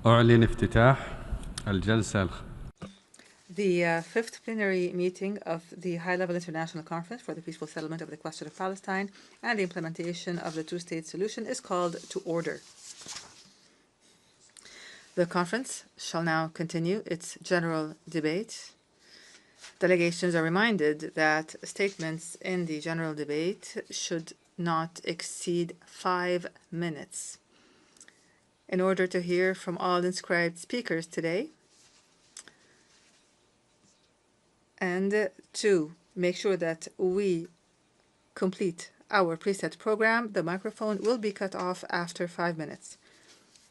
أعلن افتتاح الجلسة The fifth plenary meeting of the High-Level International Conference for the Peaceful Settlement of the Question of Palestine and the Implementation of the Two-State Solution is called to order. The conference shall now continue its general debate. Delegations are reminded that statements in the general debate should not exceed 5 minutes. In order to hear from all inscribed speakers today, and to make sure that we complete our preset program, the microphone will be cut off after 5 minutes.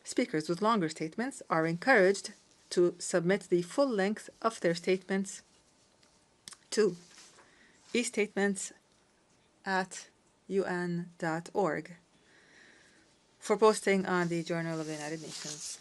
Speakers with longer statements are encouraged to submit the full length of their statements to estatements@un.org for posting on the Journal of the United Nations.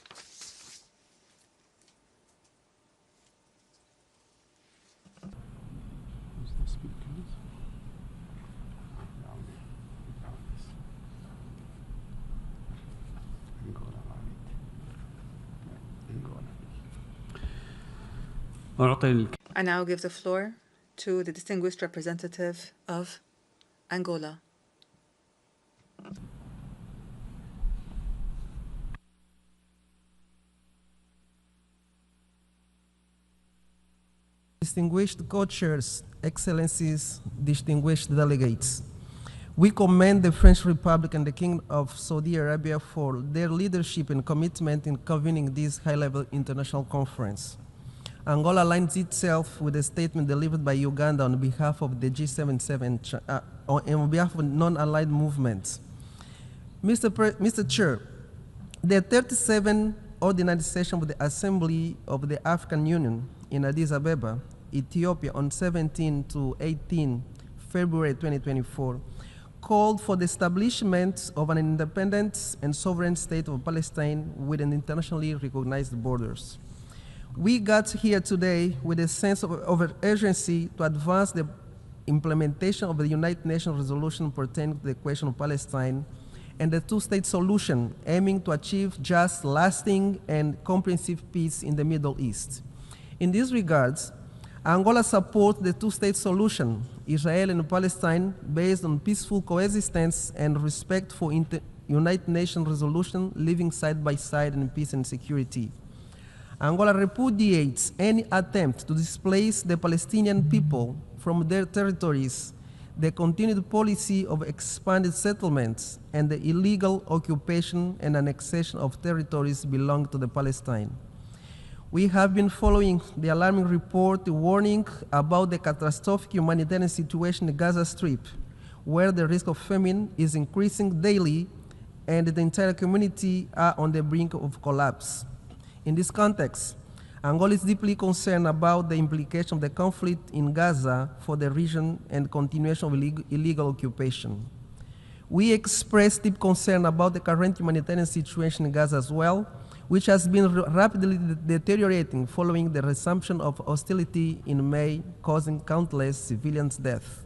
I now give the floor to the distinguished representative of Angola. Distinguished co-chairs, excellencies, distinguished delegates, we commend the French Republic and the Kingdom of Saudi Arabia for their leadership and commitment in convening this high-level international conference. Angola aligns itself with a statement delivered by Uganda on behalf of the G77 on behalf of non-allied movements. Mr. Chair, the 37th Ordinary Session of the Assembly of the African Union in Addis Ababa, Ethiopia on 17 to 18 February 2024 called for the establishment of an independent and sovereign state of Palestine with an internationally recognized borders. We got here today with a sense of urgency to advance the implementation of the United Nations resolution pertaining to the question of Palestine and the two-state solution aiming to achieve just, lasting, and comprehensive peace in the Middle East. In these regards, Angola supports the two-state solution, Israel and Palestine, based on peaceful coexistence and respect for United Nations resolution living side by side in peace and security. Angola repudiates any attempt to displace the Palestinian people from their territories, the continued policy of expanded settlements, and the illegal occupation and annexation of territories belonging to the Palestine. We have been following the alarming report warning about the catastrophic humanitarian situation in the Gaza Strip, where the risk of famine is increasing daily and the entire community are on the brink of collapse. In this context, Angola is deeply concerned about the implication of the conflict in Gaza for the region and continuation of illegal occupation. We express deep concern about the current humanitarian situation in Gaza as well, which has been rapidly deteriorating following the resumption of hostility in May, causing countless civilians' deaths.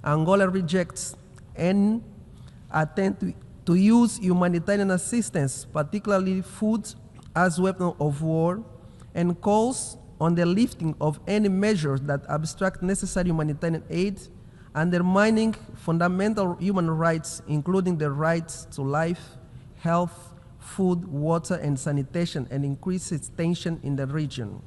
Angola rejects any attempt to use humanitarian assistance, particularly food, as weapon of war, and calls on the lifting of any measures that obstruct necessary humanitarian aid, undermining fundamental human rights, including the rights to life, health, food, water, and sanitation, and increases tension in the region.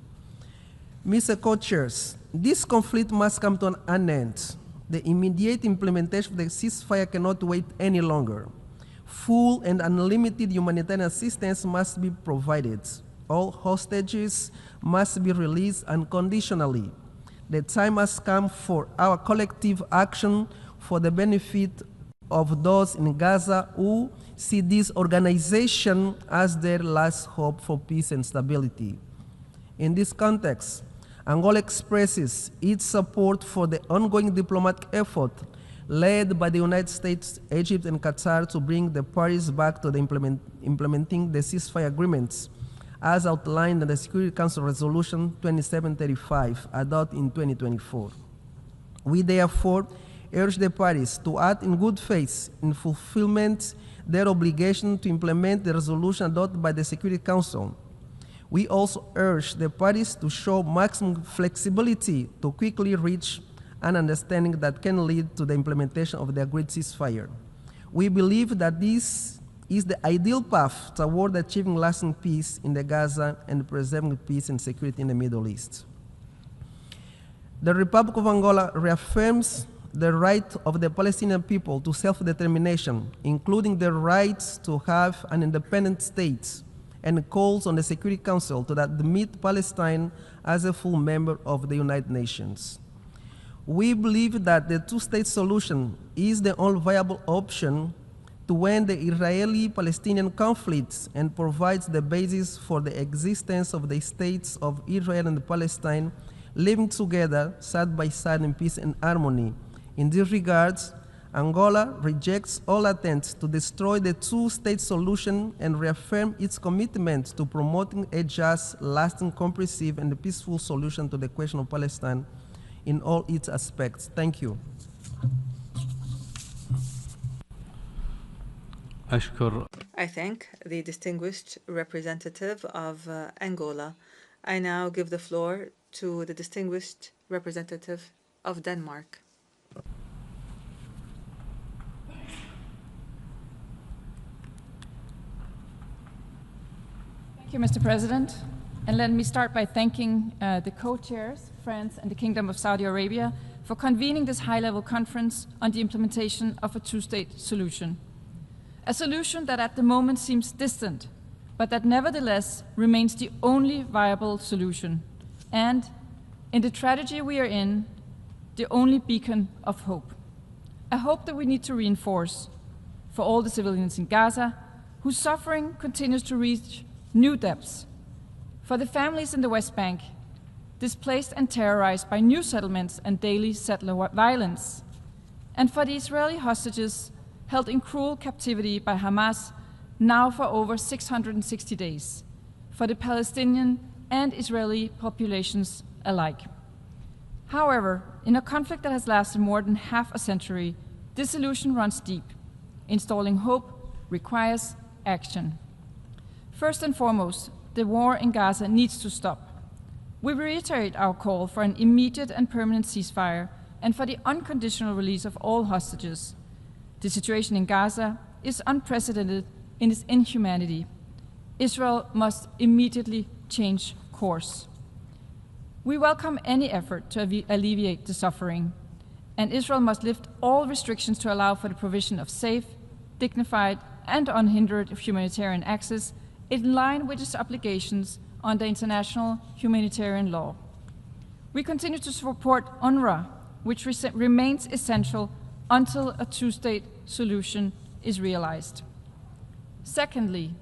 Mr. Co-Chairs, this conflict must come to an end. The immediate implementation of the ceasefire cannot wait any longer. Full and unlimited humanitarian assistance must be provided. All hostages must be released unconditionally. The time has come for our collective action for the benefit of those in Gaza who see this organization as their last hope for peace and stability. In this context, Angola expresses its support for the ongoing diplomatic effort led by the United States, Egypt, and Qatar to bring the parties back to the implementing the ceasefire agreements as outlined in the Security Council Resolution 2735 adopted in 2024. We therefore urge the parties to act in good faith in fulfillment their obligation to implement the resolution adopted by the Security Council. We also urge the parties to show maximum flexibility to quickly reach an understanding that can lead to the implementation of the agreed ceasefire. We believe that this is the ideal path toward achieving lasting peace in the Gaza and preserving peace and security in the Middle East. The Republic of Angola reaffirms the right of the Palestinian people to self-determination, including the right to have an independent state, and calls on the Security Council to admit Palestine as a full member of the United Nations. We believe that the two-state solution is the only viable option to end the Israeli-Palestinian conflict and provides the basis for the existence of the states of Israel and Palestine living together side by side in peace and harmony. In this regard, Angola rejects all attempts to destroy the two-state solution and reaffirms its commitment to promoting a just, lasting, comprehensive, and peaceful solution to the question of Palestine in all its aspects. Thank you. I thank the distinguished representative of Angola. I now give the floor to the distinguished representative of Denmark. Thank you, Mr. President. And let me start by thanking the co-chairs, France and the Kingdom of Saudi Arabia, for convening this high-level conference on the implementation of a two-state solution. A solution that at the moment seems distant, but that nevertheless remains the only viable solution, and, in the tragedy we are in, the only beacon of hope. A hope that we need to reinforce for all the civilians in Gaza, whose suffering continues to reach new depths, for the families in the West Bank, displaced and terrorized by new settlements and daily settler violence, and for the Israeli hostages held in cruel captivity by Hamas now for over 660 days, for the Palestinian and Israeli populations alike. However, in a conflict that has lasted more than half a century, this solution runs deep. Installing hope requires action. First and foremost, the war in Gaza needs to stop. We reiterate our call for an immediate and permanent ceasefire and for the unconditional release of all hostages. The situation in Gaza is unprecedented in its inhumanity. Israel must immediately change course. We welcome any effort to alleviate the suffering, and Israel must lift all restrictions to allow for the provision of safe, dignified, and unhindered humanitarian access in line with its obligations under international humanitarian law. We continue to support UNRWA, which remains essential until a two-state solution is realized. Secondly,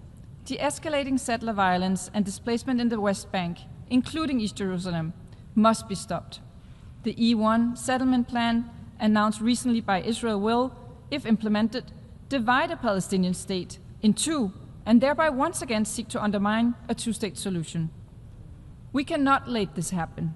the escalating settler violence and displacement in the West Bank, including East Jerusalem, must be stopped. The E1 settlement plan announced recently by Israel will, if implemented, divide a Palestinian state in two and thereby once again seek to undermine a two-state solution. We cannot let this happen.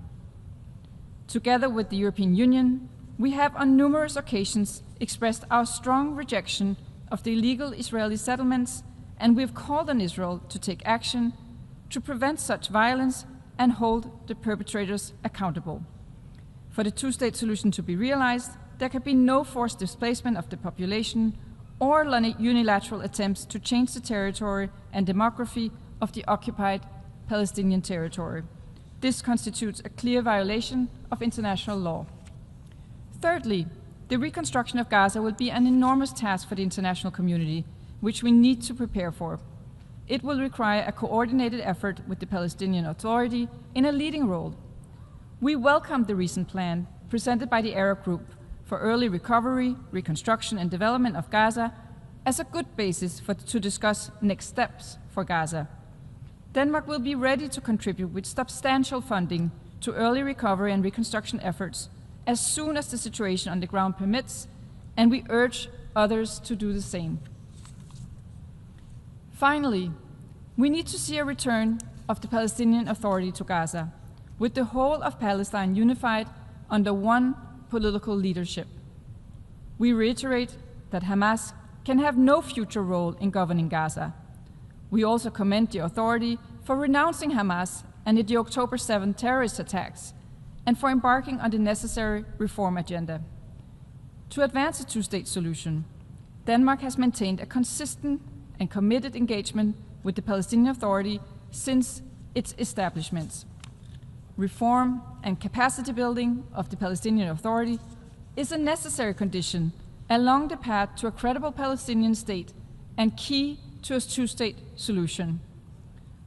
Together with the European Union, we have on numerous occasions expressed our strong rejection of the illegal Israeli settlements, and we have called on Israel to take action to prevent such violence and hold the perpetrators accountable. For the two-state solution to be realized, there can be no forced displacement of the population or unilateral attempts to change the territory and demography of the occupied Palestinian territory. This constitutes a clear violation of international law. Thirdly, the reconstruction of Gaza will be an enormous task for the international community, which we need to prepare for. It will require a coordinated effort with the Palestinian Authority in a leading role. We welcome the recent plan presented by the Arab Group for early recovery, reconstruction, and development of Gaza as a good basis to discuss next steps for Gaza. Denmark will be ready to contribute with substantial funding to early recovery and reconstruction efforts as soon as the situation on the ground permits, and we urge others to do the same. Finally, we need to see a return of the Palestinian Authority to Gaza, with the whole of Palestine unified under one political leadership. We reiterate that Hamas can have no future role in governing Gaza. We also commend the authority for renouncing Hamas and the October 7 terrorist attacks, and for embarking on the necessary reform agenda. To advance a two-state solution, Denmark has maintained a consistent and committed engagement with the Palestinian Authority since its establishment. Reform and capacity building of the Palestinian Authority is a necessary condition along the path to a credible Palestinian state and key to a two-state solution.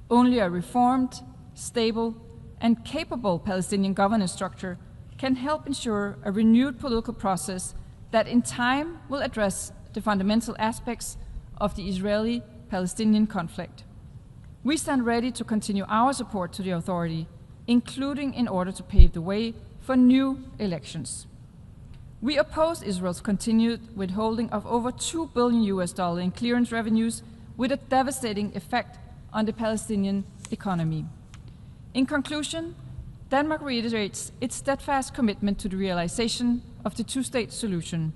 Only a reformed, stable, and capable Palestinian governance structure can help ensure a renewed political process that in time will address the fundamental aspects of the Israeli-Palestinian conflict. We stand ready to continue our support to the authority, including in order to pave the way for new elections. We oppose Israel's continued withholding of over $2 billion in clearance revenues with a devastating effect on the Palestinian economy. In conclusion, Denmark reiterates its steadfast commitment to the realization of the two-state solution.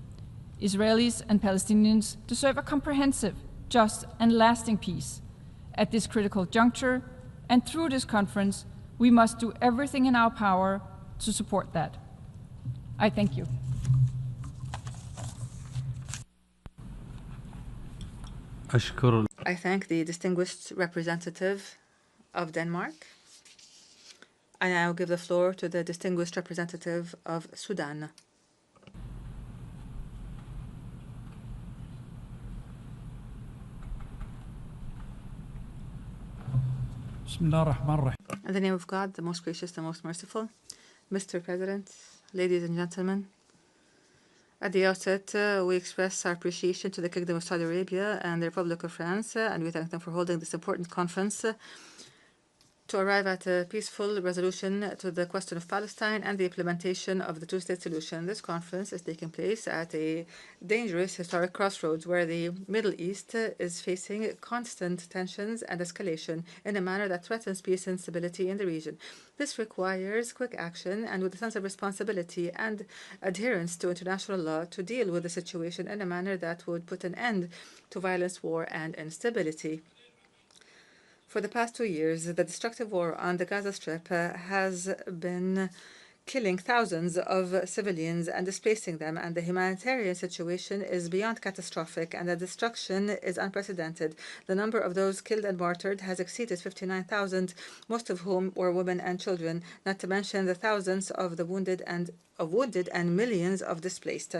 Israelis and Palestinians deserve a comprehensive, just, and lasting peace. At this critical juncture, and through this conference, we must do everything in our power to support that. I thank you. I thank the distinguished representative of Denmark. I now give the floor to the distinguished representative of Sudan. In the name of God, the most gracious, the most merciful, Mr. President, ladies and gentlemen, at the outset, we express our appreciation to the Kingdom of Saudi Arabia and the Republic of France, and we thank them for holding this important conference to arrive at a peaceful resolution to the question of Palestine and the implementation of the two-state solution. This conference is taking place at a dangerous historic crossroads where the Middle East is facing constant tensions and escalation in a manner that threatens peace and stability in the region. This requires quick action and with a sense of responsibility and adherence to international law to deal with the situation in a manner that would put an end to violence, war, and instability. For the past 2 years, the destructive war on the Gaza Strip has been killing thousands of civilians and displacing them, and the humanitarian situation is beyond catastrophic, and the destruction is unprecedented. The number of those killed and martyred has exceeded 59,000, most of whom were women and children, not to mention the thousands of wounded and millions of displaced.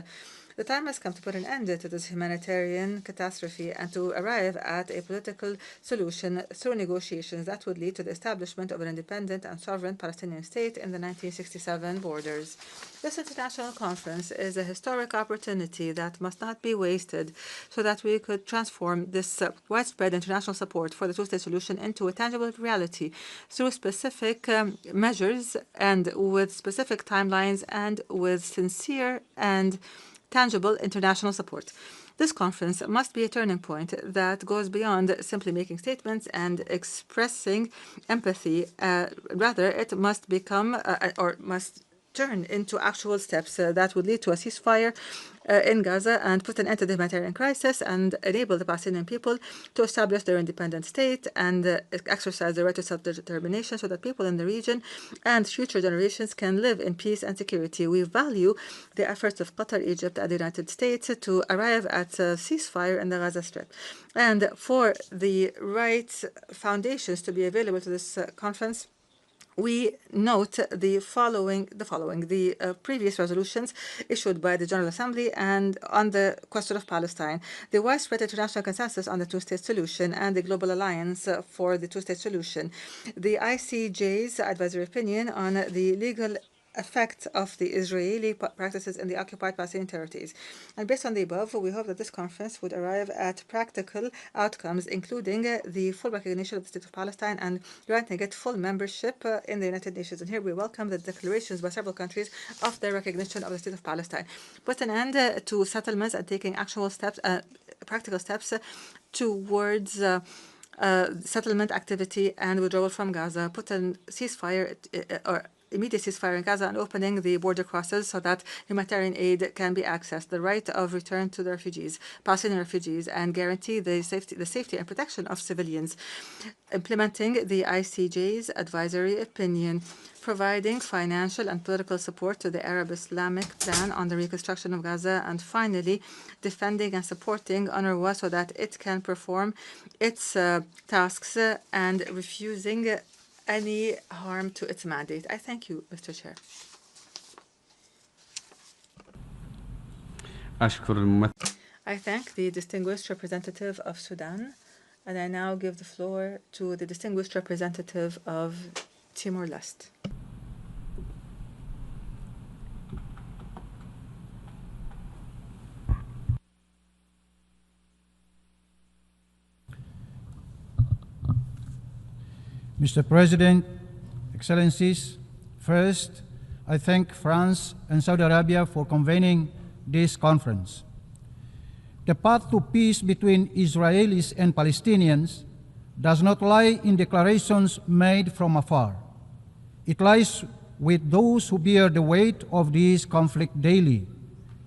The time has come to put an end to this humanitarian catastrophe and to arrive at a political solution through negotiations that would lead to the establishment of an independent and sovereign Palestinian state in the 1967 borders. This international conference is a historic opportunity that must not be wasted so that we could transform this widespread international support for the two-state solution into a tangible reality through specific measures and with specific timelines and with sincere and tangible international support. This conference must be a turning point that goes beyond simply making statements and expressing empathy. Rather, it must become or must turn into actual steps that would lead to a ceasefire in Gaza and put an end to the humanitarian crisis and enable the Palestinian people to establish their independent state and exercise their right to self-determination so that people in the region and future generations can live in peace and security. We value the efforts of Qatar, Egypt, and the United States to arrive at a ceasefire in the Gaza Strip. And for the right foundations to be available to this conference, we note the previous resolutions issued by the General Assembly and on the question of Palestine, the widespread international consensus on the two-state solution and the Global Alliance for the two-state solution, the ICJ's advisory opinion on the legal effect of the Israeli practices in the occupied Palestinian territories. And based on the above, we hope that this conference would arrive at practical outcomes, including the full recognition of the State of Palestine and granting it full membership in the United Nations. And here we welcome the declarations by several countries of their recognition of the State of Palestine. Put an end to settlements and taking actual steps, practical steps towards settlement activity and withdrawal from Gaza, put a ceasefire or immediate ceasefire in Gaza and opening the border crosses so that humanitarian aid can be accessed, the right of return to the refugees, Palestinian refugees, and guarantee the safety and protection of civilians, implementing the ICJ's advisory opinion, providing financial and political support to the Arab Islamic plan on the reconstruction of Gaza, and finally, defending and supporting UNRWA so that it can perform its tasks and refusing any harm to its mandate. I thank you, Mr. Chair. I thank the distinguished representative of Sudan, and I now give the floor to the distinguished representative of Timor-Leste. Mr. President, Excellencies, first, I thank France and Saudi Arabia for convening this conference. The path to peace between Israelis and Palestinians does not lie in declarations made from afar. It lies with those who bear the weight of this conflict daily,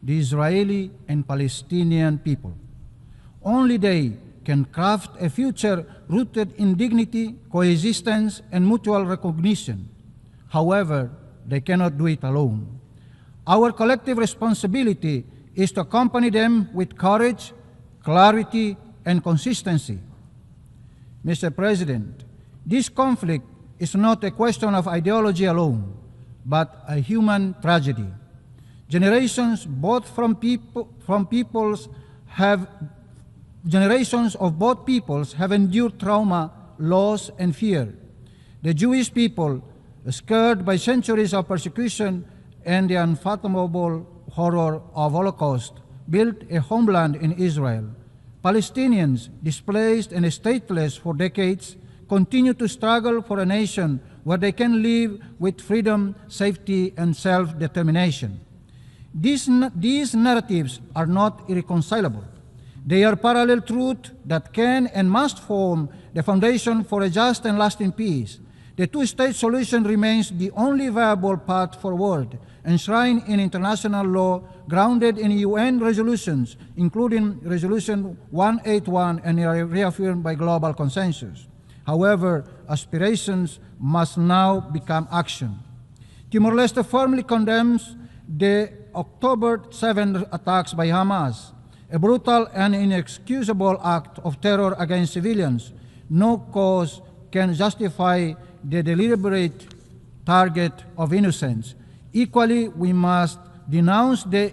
the Israeli and Palestinian people. Only they can craft a future rooted in dignity, coexistence, and mutual recognition. However, they cannot do it alone. Our collective responsibility is to accompany them with courage, clarity, and consistency. Mr. President, this conflict is not a question of ideology alone, but a human tragedy. Generations of both peoples have endured trauma, loss, and fear. The Jewish people, scarred by centuries of persecution and the unfathomable horror of Holocaust, built a homeland in Israel. Palestinians, displaced and stateless for decades, continue to struggle for a nation where they can live with freedom, safety, and self-determination. These narratives are not irreconcilable. They are parallel truths that can and must form the foundation for a just and lasting peace. The two-state solution remains the only viable path forward, enshrined in international law, grounded in UN resolutions, including Resolution 181 and reaffirmed by global consensus. However, aspirations must now become action. Timor-Leste firmly condemns the October 7 attacks by Hamas, a brutal and inexcusable act of terror against civilians. No cause can justify the deliberate target of innocents. Equally, we must denounce the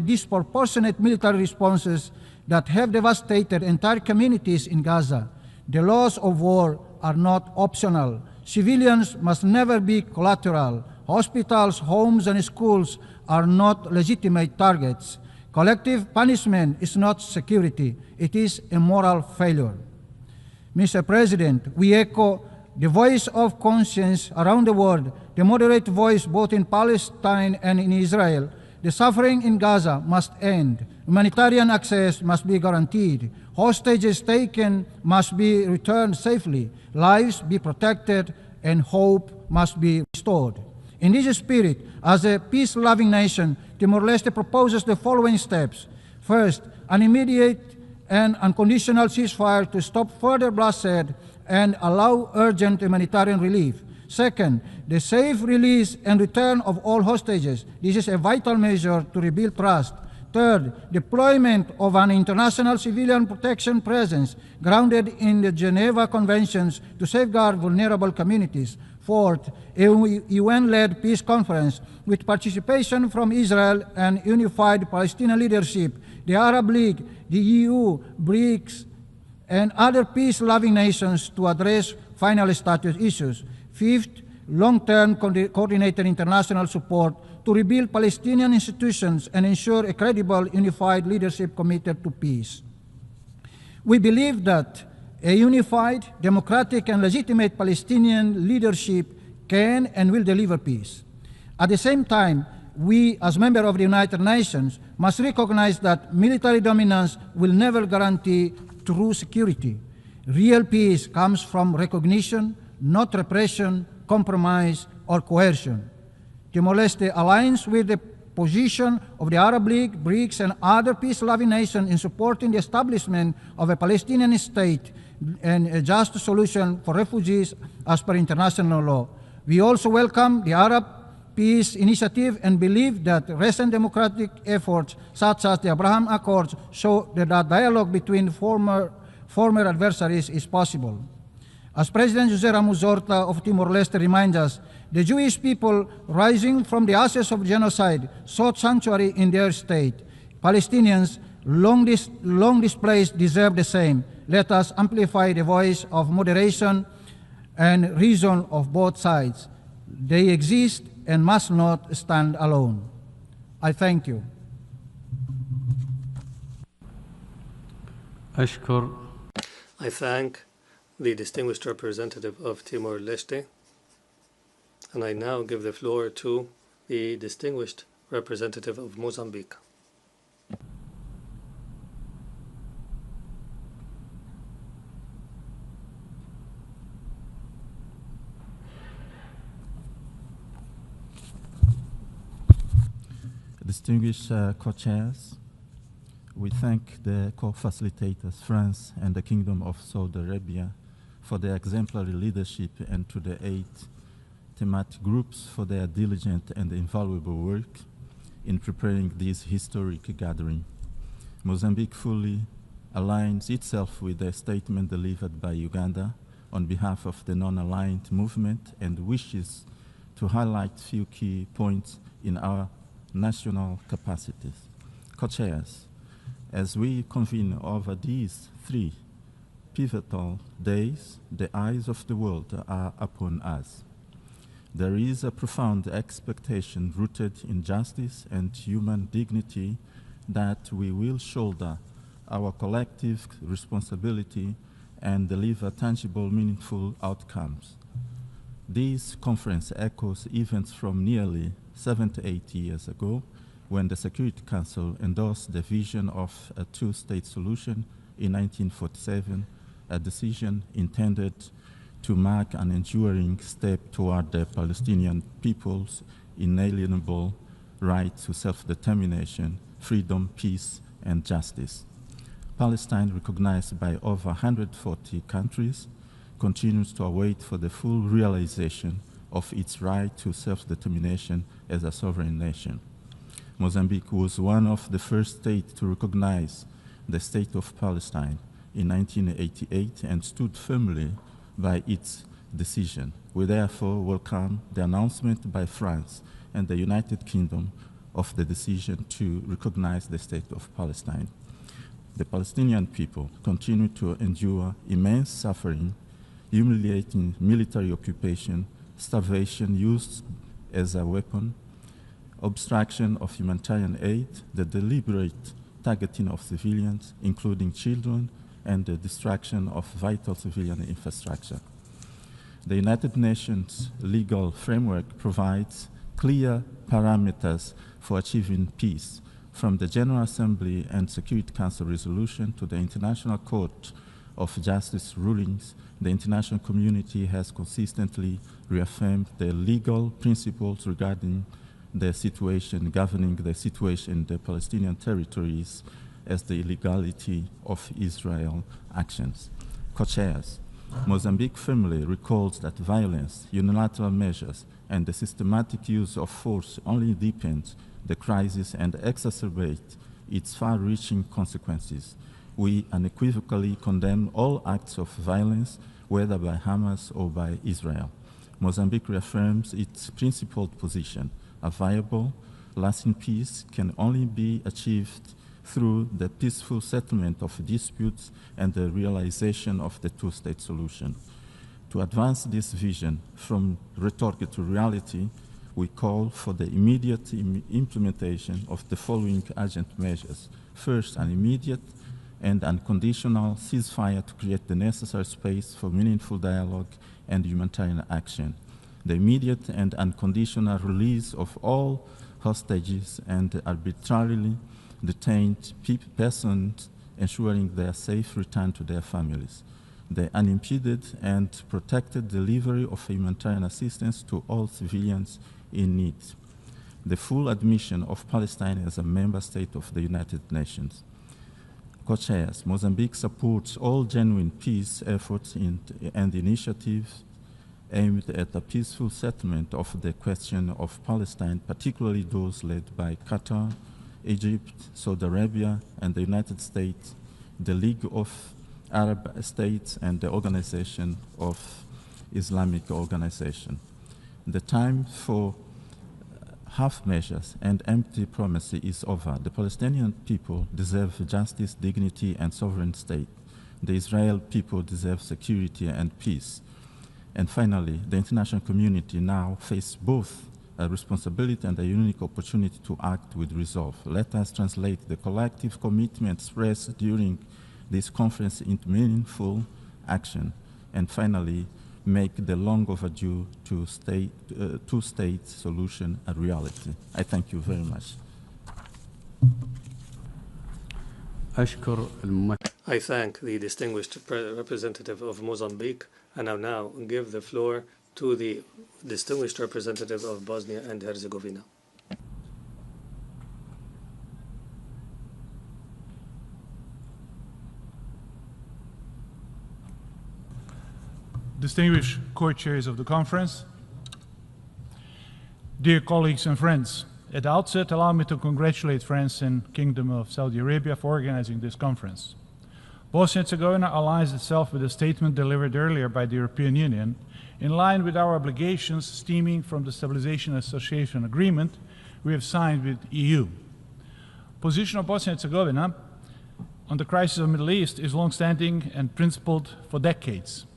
disproportionate military responses that have devastated entire communities in Gaza. The laws of war are not optional. Civilians must never be collateral. Hospitals, homes, and schools are not legitimate targets. Collective punishment is not security. It is a moral failure. Mr. President, we echo the voice of conscience around the world, the moderate voice both in Palestine and in Israel. The suffering in Gaza must end. Humanitarian access must be guaranteed. Hostages taken must be returned safely. Lives be protected, and hope must be restored. In this spirit, as a peace-loving nation, Timor-Leste proposes the following steps. First, an immediate and unconditional ceasefire to stop further bloodshed and allow urgent humanitarian relief. Second, the safe release and return of all hostages. This is a vital measure to rebuild trust. Third, deployment of an international civilian protection presence grounded in the Geneva Conventions to safeguard vulnerable communities. Fourth, a UN-led peace conference with participation from Israel and unified Palestinian leadership, the Arab League, the EU, BRICS, and other peace-loving nations to address final status issues. Fifth, long-term coordinated international support to rebuild Palestinian institutions and ensure a credible, unified leadership committed to peace. We believe that a unified, democratic, and legitimate Palestinian leadership can and will deliver peace. At the same time, we, as members of the United Nations, must recognize that military dominance will never guarantee true security. Real peace comes from recognition, not repression, compromise, or coercion. Timor-Leste aligns with the position of the Arab League, BRICS, and other peace-loving nations in supporting the establishment of a Palestinian state and a just solution for refugees as per international law. We also welcome the Arab Peace Initiative and believe that recent democratic efforts such as the Abraham Accords show that dialogue between former adversaries is possible. As President José Ramos Horta of Timor-Leste reminds us, the Jewish people rising from the ashes of genocide sought sanctuary in their state. Palestinians long displaced deserve the same. Let us amplify the voice of moderation and reason of both sides. They exist and must not stand alone. I thank you. أشكر. I thank the distinguished representative of Timor-Leste, and I now give the floor to the distinguished representative of Mozambique. Distinguished co-chairs, we thank the co-facilitators, France and the Kingdom of Saudi Arabia, for their exemplary leadership, and to the 8 thematic groups for their diligent and invaluable work in preparing this historic gathering. Mozambique fully aligns itself with the statement delivered by Uganda on behalf of the non-aligned movement and wishes to highlight few key points in our national capacities. Co-chairs, as we convene over these 3 pivotal days, the eyes of the world are upon us. There is a profound expectation rooted in justice and human dignity that we will shoulder our collective responsibility and deliver tangible, meaningful outcomes. This conference echoes events from nearly 78 years ago, when the Security Council endorsed the vision of a two-state solution in 1947, a decision intended to mark an enduring step toward the Palestinian people's inalienable right to self-determination, freedom, peace, and justice. Palestine, recognized by over 140 countries, continues to await for the full realization of its right to self-determination as a sovereign nation. Mozambique was one of the first states to recognize the state of Palestine in 1988 and stood firmly by its decision. We therefore welcome the announcement by France and the United Kingdom of the decision to recognize the state of Palestine. The Palestinian people continue to endure immense suffering, humiliating military occupation, starvation used as a weapon, obstruction of humanitarian aid, the deliberate targeting of civilians, including children, and the destruction of vital civilian infrastructure. The United Nations legal framework provides clear parameters for achieving peace, from the General Assembly and Security Council resolution to the International Court of Justice rulings. The international community has consistently reaffirmed the legal principles regarding the situation, governing the situation in the Palestinian territories as the illegality of Israel actions. Co-chairs, Mozambique firmly recalls that violence, unilateral measures, and the systematic use of force only deepens the crisis and exacerbate its far-reaching consequences. We unequivocally condemn all acts of violence, whether by Hamas or by Israel. Mozambique reaffirms its principled position. A viable, lasting peace can only be achieved through the peaceful settlement of disputes and the realization of the two-state solution. To advance this vision from rhetoric to reality, we call for the immediate implementation of the following urgent measures. First, an immediate and unconditional ceasefire to create the necessary space for meaningful dialogue and humanitarian action. The immediate and unconditional release of all hostages and arbitrarily detained persons, ensuring their safe return to their families. the unimpeded and protected delivery of humanitarian assistance to all civilians in need, the full admission of Palestine as a member state of the United Nations. Co-chairs, Mozambique supports all genuine peace efforts and initiatives aimed at a peaceful settlement of the question of Palestine, particularly those led by Qatar, Egypt, Saudi Arabia, and the United States, the League of Arab States, and the Organization of Islamic Organization. The time for half measures and empty promises is over. The Palestinian people deserve justice, dignity, and sovereign state. The Israeli people deserve security and peace. And finally, the international community now faces both a responsibility and a unique opportunity to act with resolve. Let us translate the collective commitment expressed during this conference into meaningful action. And finally, make the long overdue two-state solution a reality. I thank you very much. I thank the distinguished representative of Mozambique, and I now give the floor to the distinguished representative of Bosnia and Herzegovina. Distinguished co-chairs of the conference, dear colleagues and friends, at the outset, allow me to congratulate France and Kingdom of Saudi Arabia for organizing this conference. Bosnia and Herzegovina aligns itself with a statement delivered earlier by the European Union, in line with our obligations stemming from the Stabilization and Association Agreement we have signed with the EU. Position of Bosnia and Herzegovina on the crisis of the Middle East is long-standing and principled for decades,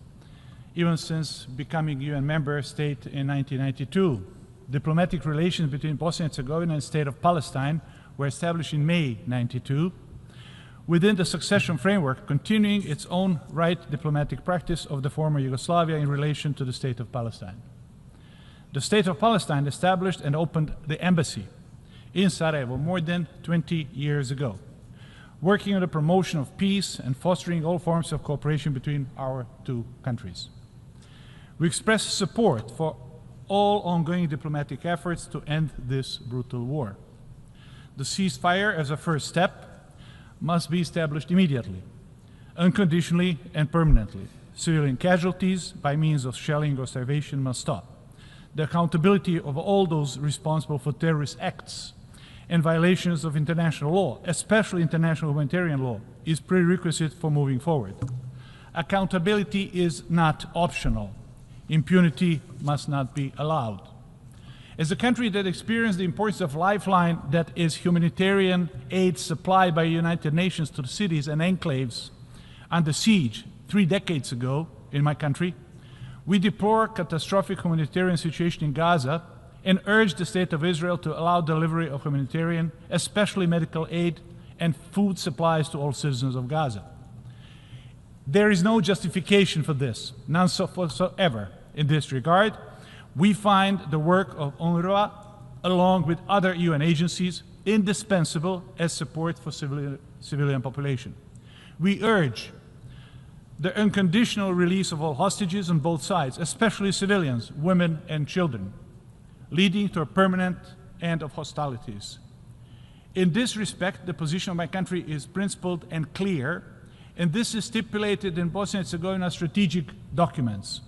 even since becoming UN member state in 1992. Diplomatic relations between Bosnia and Herzegovina and the State of Palestine were established in May 1992, within the succession framework, continuing its own right diplomatic practice of the former Yugoslavia in relation to the State of Palestine. The State of Palestine established and opened the embassy in Sarajevo more than 20 years ago, working on the promotion of peace and fostering all forms of cooperation between our two countries. We express support for all ongoing diplomatic efforts to end this brutal war. The ceasefire, as a first step, must be established immediately, unconditionally and permanently. Civilian casualties by means of shelling or starvation must stop. The accountability of all those responsible for terrorist acts and violations of international law, especially international humanitarian law, is prerequisite for moving forward. Accountability is not optional. Impunity must not be allowed. As a country that experienced the importance of lifeline that is humanitarian aid supplied by the United Nations to the cities and enclaves under siege 3 decades ago in my country, we deplore catastrophic humanitarian situation in Gaza and urge the State of Israel to allow delivery of humanitarian, especially medical aid and food supplies to all citizens of Gaza. There is no justification for this, none whatsoever. In this regard, we find the work of UNRWA, along with other UN agencies, indispensable as support for civilian population. We urge the unconditional release of all hostages on both sides, especially civilians, women and children, leading to a permanent end of hostilities. In this respect, the position of my country is principled and clear, and this is stipulated in Bosnia and Herzegovina's strategic documents.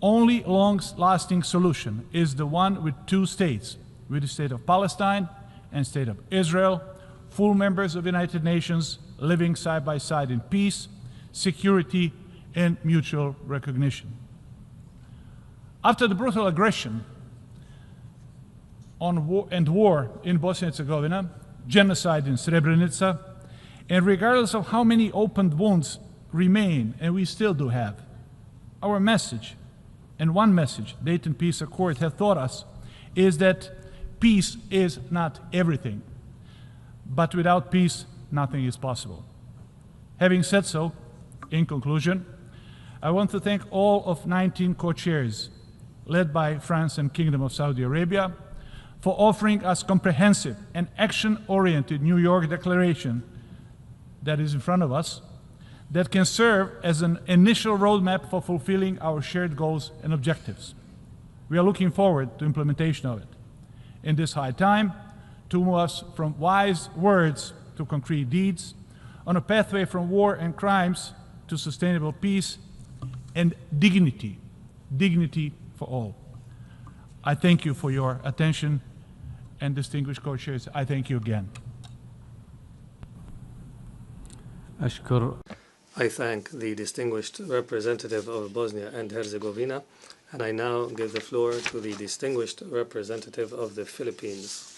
Only long-lasting solution is the one with 2 states, with the State of Palestine and State of Israel, full members of the United Nations, living side by side in peace, security, and mutual recognition. After the brutal aggression on war in Bosnia and Herzegovina, genocide in Srebrenica, and regardless of how many opened wounds remain, and we still do have, our message, and one message Dayton Peace Accord has taught us, is that peace is not everything. But without peace, nothing is possible. Having said so, in conclusion, I want to thank all of 19 co-chairs, led by France and Kingdom of Saudi Arabia, for offering us comprehensive and action-oriented New York Declaration that is in front of us, that can serve as an initial roadmap for fulfilling our shared goals and objectives. We are looking forward to implementation of it. In this high time, to move us from wise words to concrete deeds, on a pathway from war and crimes to sustainable peace and dignity, dignity for all. I thank you for your attention, and distinguished co-chairs, I thank you again. أشكر. I thank the distinguished representative of Bosnia and Herzegovina, and I now give the floor to the distinguished representative of the Philippines.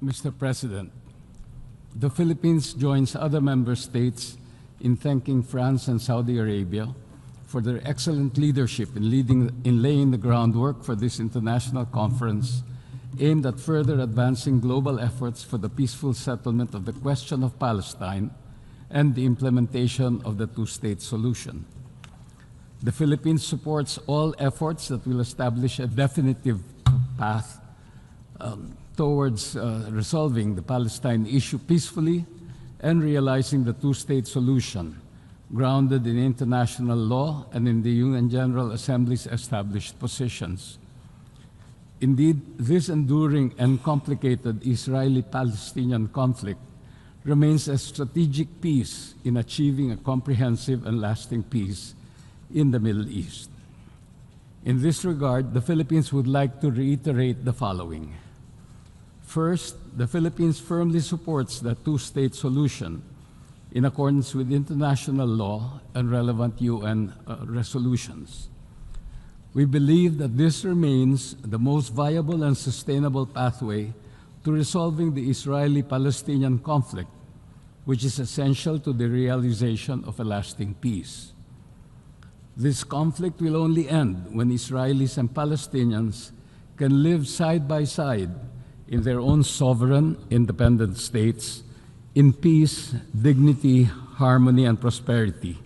Mr. President, the Philippines joins other member states in thanking France and Saudi Arabia for their excellent leadership in laying the groundwork for this international conference aimed at further advancing global efforts for the peaceful settlement of the question of Palestine and the implementation of the two-state solution. The Philippines supports all efforts that will establish a definitive path towards resolving the Palestine issue peacefully and realizing the two-state solution grounded in international law and in the UN General Assembly's established positions. Indeed, this enduring and complicated Israeli-Palestinian conflict remains a strategic piece in achieving a comprehensive and lasting peace in the Middle East. In this regard, the Philippines would like to reiterate the following. First, the Philippines firmly supports the two-state solution in accordance with international law and relevant UN resolutions. We believe that this remains the most viable and sustainable pathway to resolving the Israeli-Palestinian conflict, which is essential to the realization of a lasting peace. This conflict will only end when Israelis and Palestinians can live side by side in their own sovereign, independent states, in peace, dignity, harmony, and prosperity,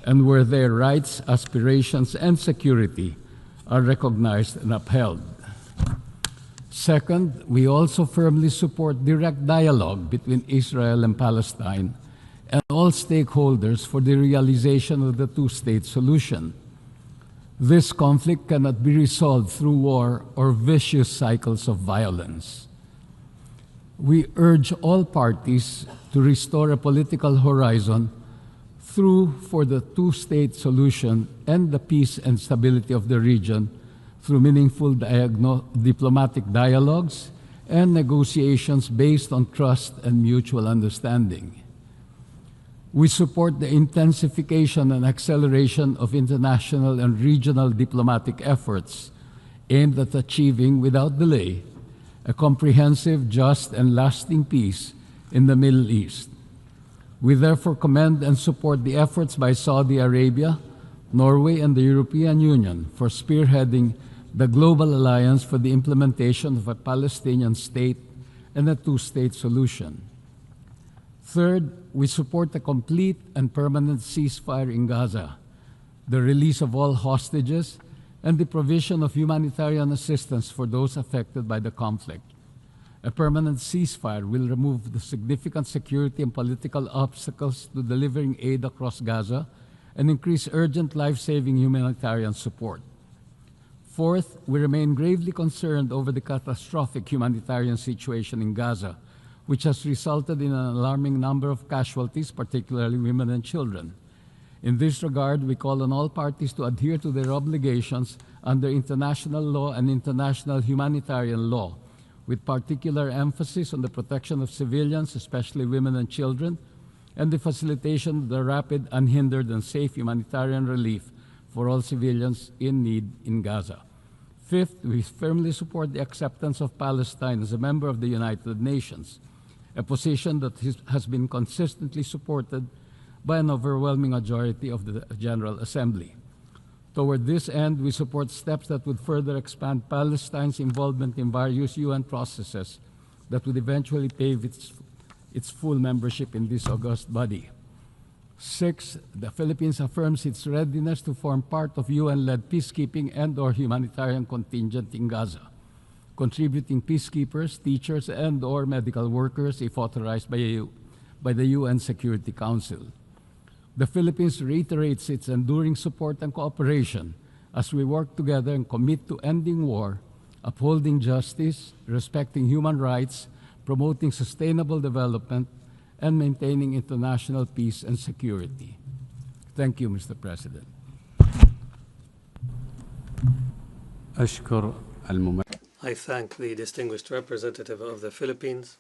and where their rights, aspirations, and security are recognized and upheld. Second, we also firmly support direct dialogue between Israel and Palestine and all stakeholders for the realization of the two-state solution. This conflict cannot be resolved through war or vicious cycles of violence. We urge all parties to restore a political horizon for the two-state solution and the peace and stability of the region through meaningful diplomatic dialogues and negotiations based on trust and mutual understanding. We support the intensification and acceleration of international and regional diplomatic efforts aimed at achieving, without delay, a comprehensive, just, and lasting peace in the Middle East. We therefore commend and support the efforts by Saudi Arabia, Norway, and the European Union for spearheading the Global Alliance for the implementation of a Palestinian state and a two-state solution. Third, we support a complete and permanent ceasefire in Gaza, the release of all hostages, and the provision of humanitarian assistance for those affected by the conflict. A permanent ceasefire will remove the significant security and political obstacles to delivering aid across Gaza and increase urgent life-saving humanitarian support. Fourth, we remain gravely concerned over the catastrophic humanitarian situation in Gaza, which has resulted in an alarming number of casualties, particularly women and children. In this regard, we call on all parties to adhere to their obligations under international law and international humanitarian law, with particular emphasis on the protection of civilians, especially women and children, and the facilitation of the rapid, unhindered, and safe humanitarian relief for all civilians in need in Gaza. Fifth, we firmly support the acceptance of Palestine as a member of the United Nations, a position that has been consistently supported by an overwhelming majority of the General Assembly. Toward this end, we support steps that would further expand Palestine's involvement in various UN processes that would eventually pave its full membership in this august body. 6, the Philippines affirms its readiness to form part of UN-led peacekeeping and/or humanitarian contingent in Gaza, contributing peacekeepers, teachers, and/or medical workers if authorized by the UN Security Council. The Philippines reiterates its enduring support and cooperation as we work together and commit to ending war, upholding justice, respecting human rights, promoting sustainable development, and maintaining international peace and security. Thank you, Mr. President. I thank the distinguished representative of the Philippines,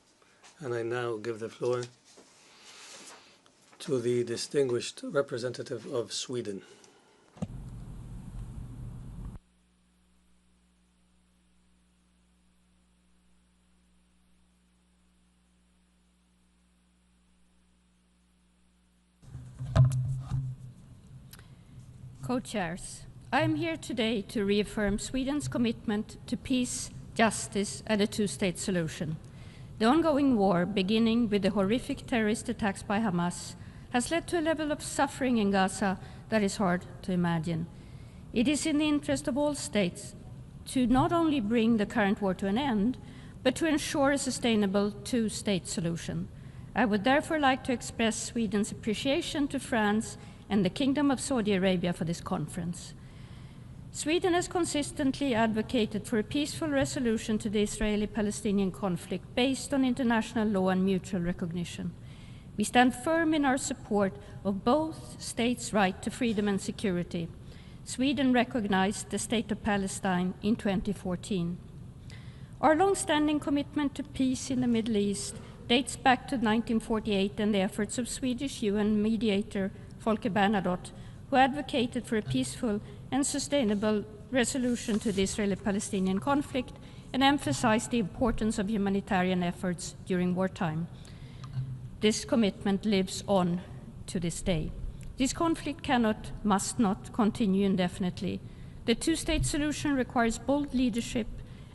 and I now give the floor to the distinguished representative of Sweden. Co-chairs, I am here today to reaffirm Sweden's commitment to peace, justice, and a two-state solution. The ongoing war, beginning with the horrific terrorist attacks by Hamas, has led to a level of suffering in Gaza that is hard to imagine. It is in the interest of all states to not only bring the current war to an end, but to ensure a sustainable two-state solution. I would therefore like to express Sweden's appreciation to France and the Kingdom of Saudi Arabia for this conference. Sweden has consistently advocated for a peaceful resolution to the Israeli-Palestinian conflict based on international law and mutual recognition. We stand firm in our support of both states' right to freedom and security. Sweden recognized the State of Palestine in 2014. Our long-standing commitment to peace in the Middle East dates back to 1948 and the efforts of Swedish UN mediator Folke Bernadotte, who advocated for a peaceful and sustainable resolution to the Israeli-Palestinian conflict and emphasized the importance of humanitarian efforts during wartime. This commitment lives on to this day. This conflict must not continue indefinitely. The two-state solution requires bold leadership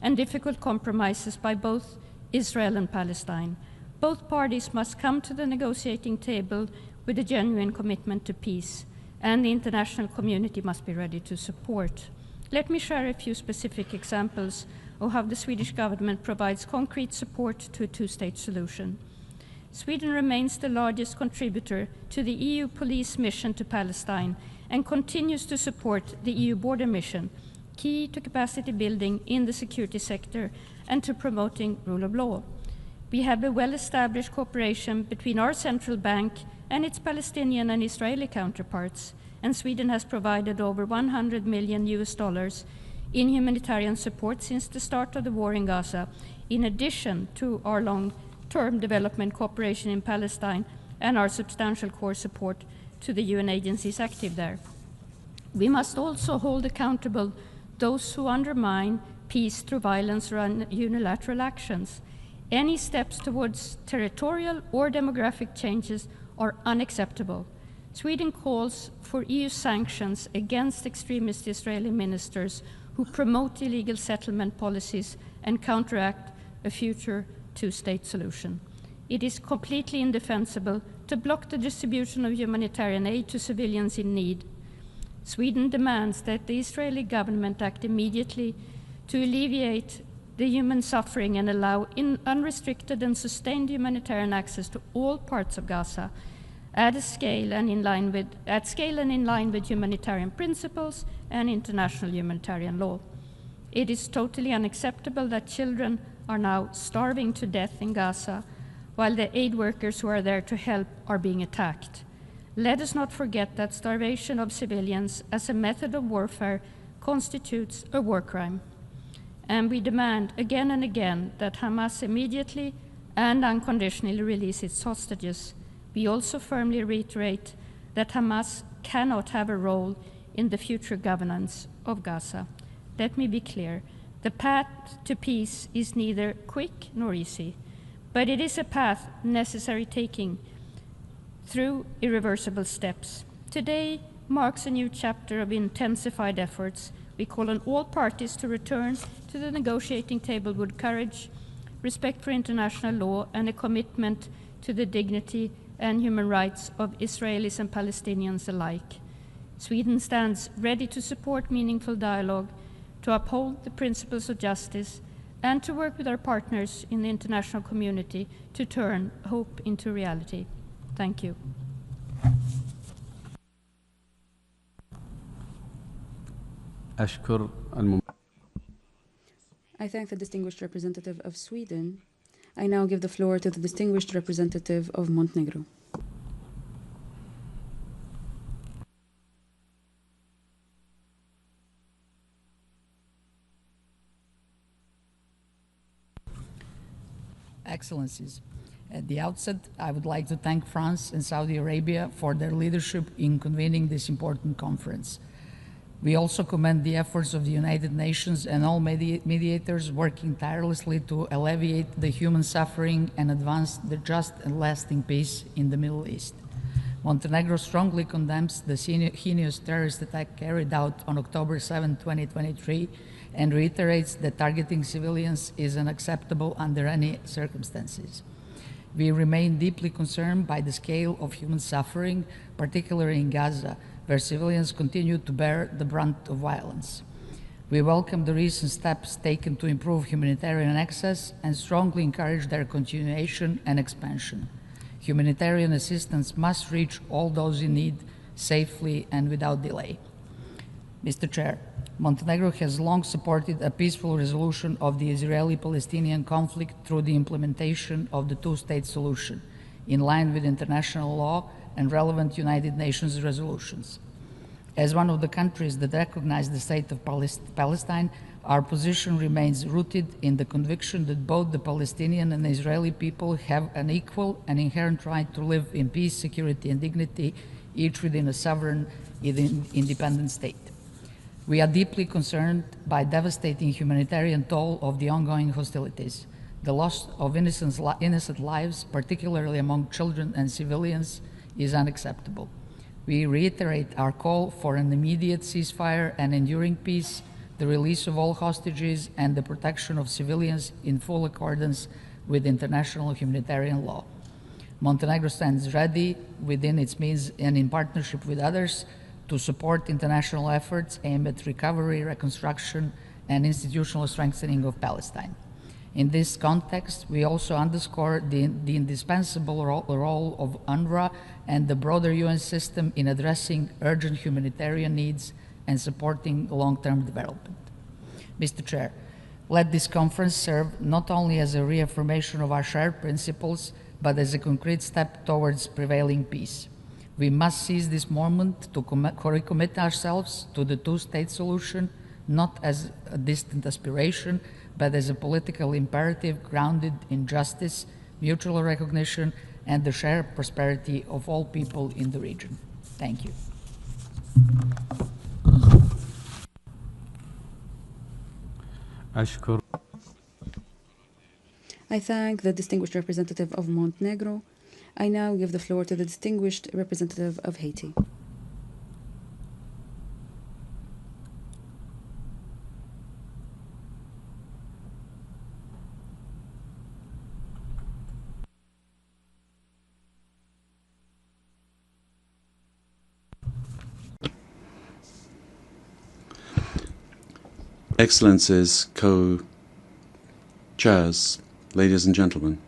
and difficult compromises by both Israel and Palestine. Both parties must come to the negotiating table with a genuine commitment to peace, and the international community must be ready to support. Let me share a few specific examples of how the Swedish government provides concrete support to a two-state solution. Sweden remains the largest contributor to the EU police mission to Palestine and continues to support the EU border mission, key to capacity building in the security sector and to promoting rule of law. We have a well-established cooperation between our central bank and its Palestinian and Israeli counterparts, and Sweden has provided over $100 million in humanitarian support since the start of the war in Gaza, in addition to our long-term development cooperation in Palestine and our substantial core support to the UN agencies active there. We must also hold accountable those who undermine peace through violence or unilateral actions. Any steps towards territorial or demographic changes are unacceptable. Sweden calls for EU sanctions against extremist Israeli ministers who promote illegal settlement policies and counteract a future two-state solution. It is completely indefensible to block the distribution of humanitarian aid to civilians in need. Sweden demands that the Israeli government act immediately to alleviate the human suffering and allow unrestricted and sustained humanitarian access to all parts of Gaza at scale and in line with humanitarian principles and international humanitarian law. It is totally unacceptable that children are now starving to death in Gaza, while the aid workers who are there to help are being attacked. Let us not forget that starvation of civilians as a method of warfare constitutes a war crime. And we demand again and again that Hamas immediately and unconditionally release its hostages. We also firmly reiterate that Hamas cannot have a role in the future governance of Gaza. Let me be clear. The path to peace is neither quick nor easy, but it is a path necessary taking through irreversible steps. Today marks a new chapter of intensified efforts. We call on all parties to return to the negotiating table with courage, respect for international law, and a commitment to the dignity and human rights of Israelis and Palestinians alike. Sweden stands ready to support meaningful dialogue, to uphold the principles of justice, and to work with our partners in the international community to turn hope into reality. Thank you. أشكر I thank the distinguished representative of Sweden. I now give the floor to the distinguished representative of Montenegro. Excellencies, at the outset, I would like to thank France and Saudi Arabia for their leadership in convening this important conference. We also commend the efforts of the United Nations and all mediators working tirelessly to alleviate the human suffering and advance the just and lasting peace in the Middle East. Montenegro strongly condemns the heinous terrorist attack carried out on October 7, 2023, and reiterates that targeting civilians is unacceptable under any circumstances. We remain deeply concerned by the scale of human suffering, particularly in Gaza, where civilians continue to bear the brunt of violence. We welcome the recent steps taken to improve humanitarian access and strongly encourage their continuation and expansion. Humanitarian assistance must reach all those in need safely and without delay. Mr. Chair, Montenegro has long supported a peaceful resolution of the Israeli-Palestinian conflict through the implementation of the two-state solution, in line with international law and relevant United Nations resolutions. As one of the countries that recognize the state of Palestine, our position remains rooted in the conviction that both the Palestinian and Israeli people have an equal and inherent right to live in peace, security, and dignity, each within a sovereign, independent state. We are deeply concerned by devastating humanitarian toll of the ongoing hostilities. The loss of innocent lives, particularly among children and civilians, is unacceptable. We reiterate our call for an immediate ceasefire and enduring peace, the release of all hostages, and the protection of civilians in full accordance with international humanitarian law. Montenegro stands ready within its means and in partnership with others to support international efforts aimed at recovery, reconstruction, and institutional strengthening of Palestine. In this context, we also underscore the indispensable role of UNRWA and the broader UN system in addressing urgent humanitarian needs and supporting long-term development. Mr. Chair, let this conference serve not only as a reaffirmation of our shared principles, but as a concrete step towards prevailing peace. We must seize this moment to recommit ourselves to the two-state solution, not as a distant aspiration, but as a political imperative grounded in justice, mutual recognition, and the shared prosperity of all people in the region. Thank you. I thank the distinguished representative of Montenegro. I now give the floor to the distinguished representative of Haiti. Excellencies, co-chairs, ladies and gentlemen,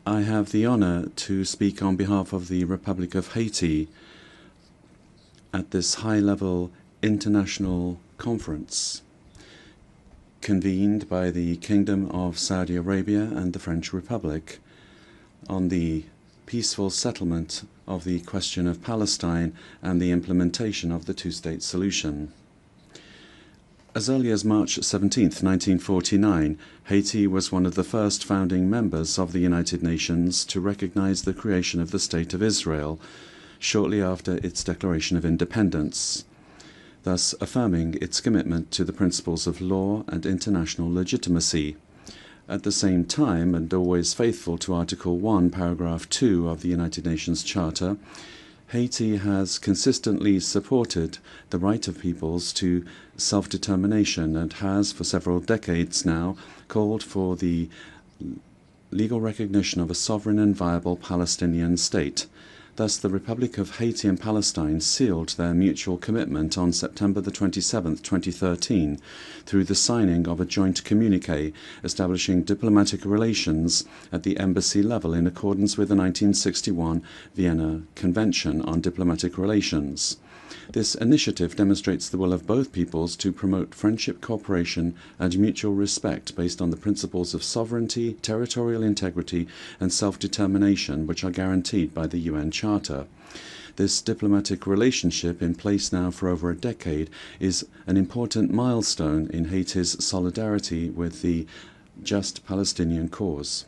I have the honor to speak on behalf of the Republic of Haiti at this high-level international conference convened by the Kingdom of Saudi Arabia and the French Republic on the peaceful settlement of the question of Palestine and the implementation of the two-state solution. As early as March 17, 1949, Haiti was one of the first founding members of the United Nations to recognize the creation of the State of Israel shortly after its declaration of independence, thus affirming its commitment to the principles of law and international legitimacy, At the same time, and always faithful to Article 1, Paragraph 2 of the United Nations Charter, Haiti has consistently supported the right of peoples to self-determination and has, for several decades now, called for the legal recognition of a sovereign and viable Palestinian state. Thus, the Republic of Haiti and Palestine sealed their mutual commitment on September the 27th, 2013, through the signing of a joint communiqué establishing diplomatic relations at the embassy level in accordance with the 1961 Vienna Convention on Diplomatic Relations. This initiative demonstrates the will of both peoples to promote friendship, cooperation, and mutual respect based on the principles of sovereignty, territorial integrity, and self-determination, which are guaranteed by the UN Charter. This diplomatic relationship, in place now for over a decade, is an important milestone in Haiti's solidarity with the just Palestinian cause.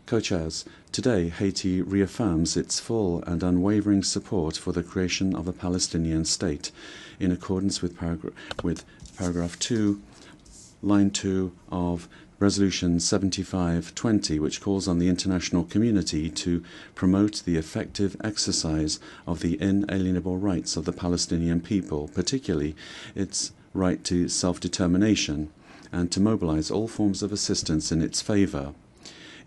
Co-chairs, today Haiti reaffirms its full and unwavering support for the creation of a Palestinian state in accordance with paragraph 2, line 2 of Resolution 7520, which calls on the international community to promote the effective exercise of the inalienable rights of the Palestinian people, particularly its right to self-determination, and to mobilize all forms of assistance in its favor.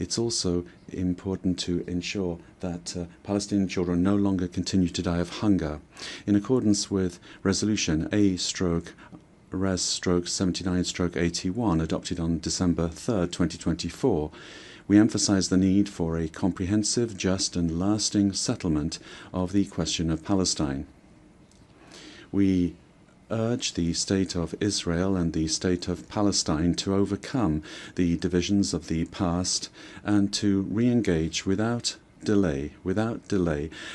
It's also important to ensure that Palestinian children no longer continue to die of hunger. In accordance with Resolution A/Res/79/81, adopted on December 3rd, 2024, we emphasize the need for a comprehensive, just, and lasting settlement of the question of Palestine. We urge the State of Israel and the State of Palestine to overcome the divisions of the past and to re-engage without delay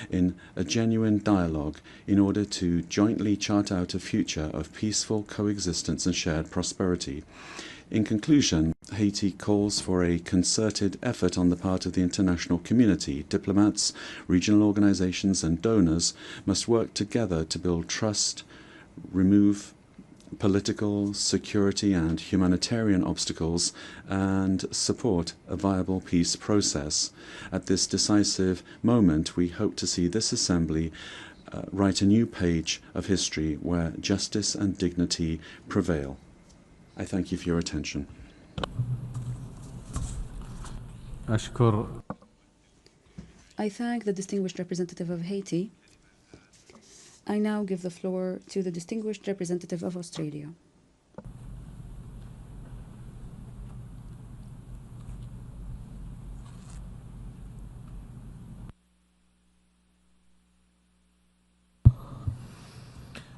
in a genuine dialogue in order to jointly chart out a future of peaceful coexistence and shared prosperity. In conclusion, Haiti calls for a concerted effort on the part of the international community. Diplomats, regional organizations, and donors must work together to build trust, remove political, security, and humanitarian obstacles, and support a viable peace process. At this decisive moment, we hope to see this Assembly write a new page of history where justice and dignity prevail. I thank you for your attention. I thank the distinguished representative of Haiti. I now give the floor to the distinguished representative of Australia.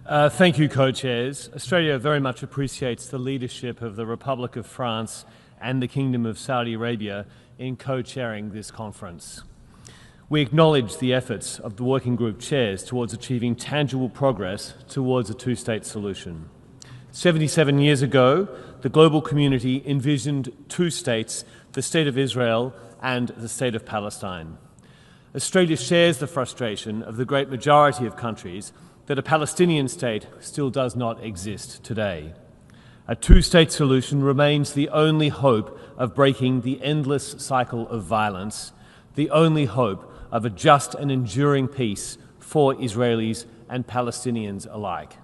Thank you, co-chairs. Australia very much appreciates the leadership of the Republic of France and the Kingdom of Saudi Arabia in co-chairing this conference. We acknowledge the efforts of the working group chairs towards achieving tangible progress towards a two-state solution. 77 years ago, the global community envisioned two states, the State of Israel and the State of Palestine. Australia shares the frustration of the great majority of countries that a Palestinian state still does not exist today. A two-state solution remains the only hope of breaking the endless cycle of violence, the only hope of a just and enduring peace for Israelis and Palestinians alike.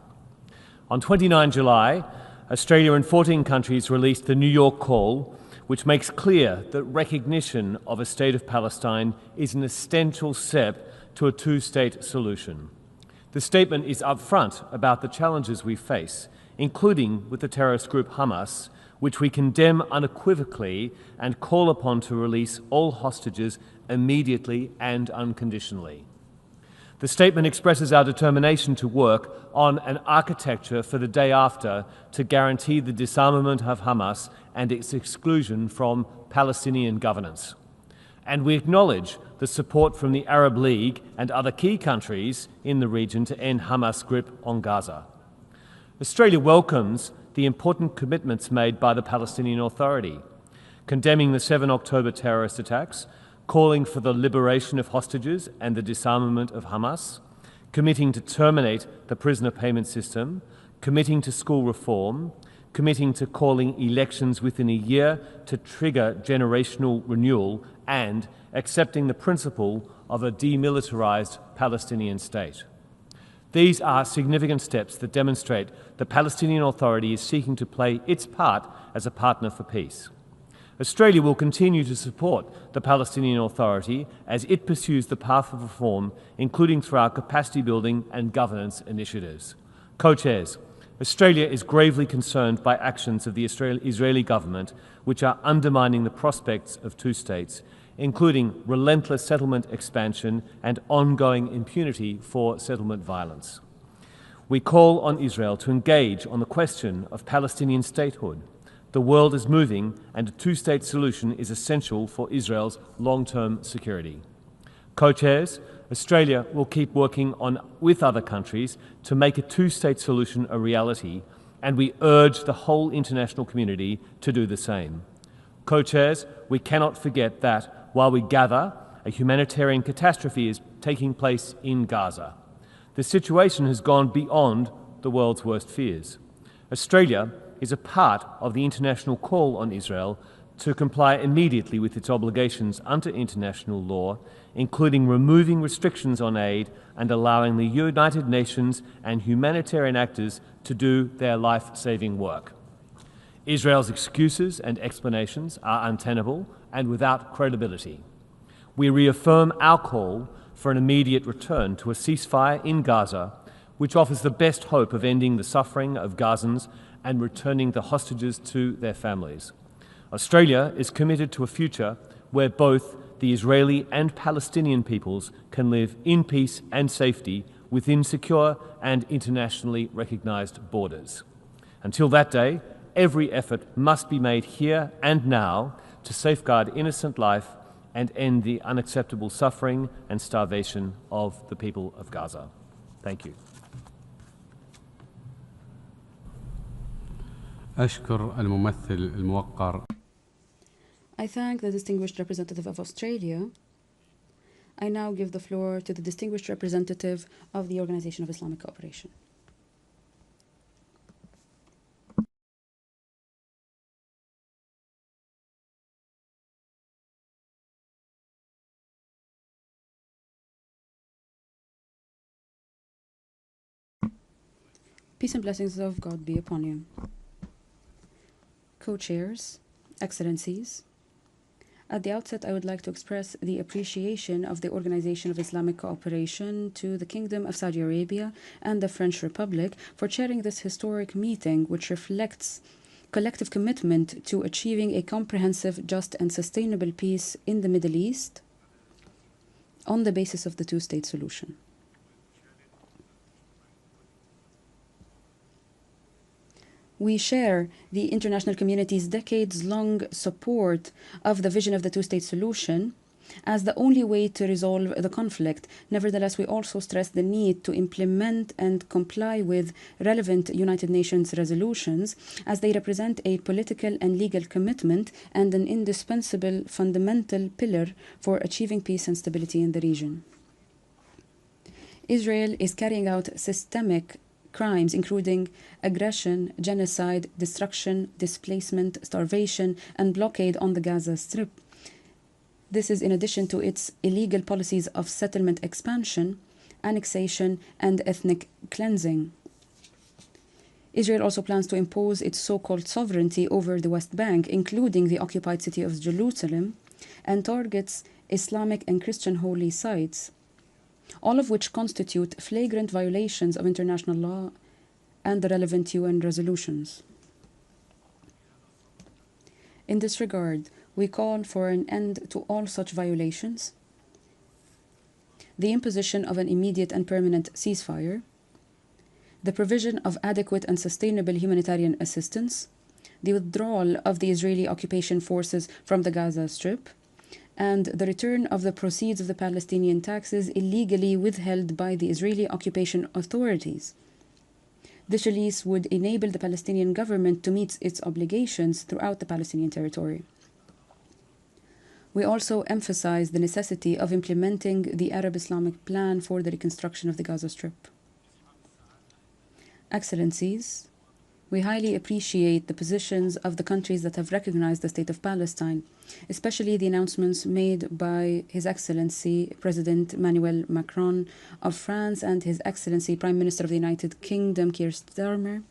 On 29 July, Australia and 14 countries released the New York Call, which makes clear that recognition of a state of Palestine is an essential step to a two-state solution. The statement is upfront about the challenges we face, including with the terrorist group Hamas, which we condemn unequivocally and call upon to release all hostages immediately and unconditionally. The statement expresses our determination to work on an architecture for the day after to guarantee the disarmament of Hamas and its exclusion from Palestinian governance. And we acknowledge the support from the Arab League and other key countries in the region to end Hamas' grip on Gaza. Australia welcomes the important commitments made by the Palestinian Authority, condemning the 7 October terrorist attacks, calling for the liberation of hostages and the disarmament of Hamas, committing to terminate the prisoner payment system, committing to school reform, committing to calling elections within a year to trigger generational renewal, and accepting the principle of a demilitarized Palestinian state. These are significant steps that demonstrate the Palestinian Authority is seeking to play its part as a partner for peace. Australia will continue to support the Palestinian Authority as it pursues the path of reform, including through our capacity building and governance initiatives. Co-chairs, Australia is gravely concerned by actions of the Israeli government which are undermining the prospects of two states, including relentless settlement expansion and ongoing impunity for settlement violence. We call on Israel to engage on the question of Palestinian statehood. The world is moving, and a two-state solution is essential for Israel's long-term security. Co-chairs, Australia will keep working with other countries to make a two-state solution a reality, and we urge the whole international community to do the same. Co-chairs, we cannot forget that while we gather, a humanitarian catastrophe is taking place in Gaza. The situation has gone beyond the world's worst fears. Australia is a part of the international call on Israel to comply immediately with its obligations under international law, including removing restrictions on aid and allowing the United Nations and humanitarian actors to do their life-saving work. Israel's excuses and explanations are untenable and without credibility. We reaffirm our call for an immediate return to a ceasefire in Gaza, which offers the best hope of ending the suffering of Gazans and returning the hostages to their families. Australia is committed to a future where both the Israeli and Palestinian peoples can live in peace and safety within secure and internationally recognized borders. Until that day, every effort must be made here and now to safeguard innocent life and end the unacceptable suffering and starvation of the people of Gaza. Thank you. أشكر الممثل الموقر. I thank the distinguished representative of Australia. I now give the floor to the distinguished representative of the Organization of Islamic Cooperation. Peace and blessings of God be upon you. Co-chairs, Excellencies, at the outset I would like to express the appreciation of the Organization of Islamic Cooperation to the Kingdom of Saudi Arabia and the French Republic for chairing this historic meeting, which reflects collective commitment to achieving a comprehensive, just and sustainable peace in the Middle East on the basis of the two-state solution. We share the international community's decades-long support of the vision of the two-state solution as the only way to resolve the conflict. Nevertheless, we also stress the need to implement and comply with relevant United Nations resolutions as they represent a political and legal commitment and an indispensable fundamental pillar for achieving peace and stability in the region. Israel is carrying out systemic crimes including aggression, genocide, destruction, displacement, starvation, and blockade on the Gaza Strip. This is in addition to its illegal policies of settlement expansion, annexation, and ethnic cleansing. Israel also plans to impose its so-called sovereignty over the West Bank, including the occupied city of Jerusalem, and targets Islamic and Christian holy sites, all of which constitute flagrant violations of international law and the relevant UN resolutions. In this regard, we call for an end to all such violations, the imposition of an immediate and permanent ceasefire, the provision of adequate and sustainable humanitarian assistance, the withdrawal of the Israeli occupation forces from the Gaza Strip, and the return of the proceeds of the Palestinian taxes illegally withheld by the Israeli occupation authorities. This release would enable the Palestinian government to meet its obligations throughout the Palestinian territory. We also emphasize the necessity of implementing the Arab Islamic Plan for the reconstruction of the Gaza Strip. Excellencies, We highly appreciate the positions of the countries that have recognized the State of Palestine, especially the announcements made by His Excellency President Emmanuel Macron of France and His Excellency Prime Minister of the United Kingdom Keir Starmer,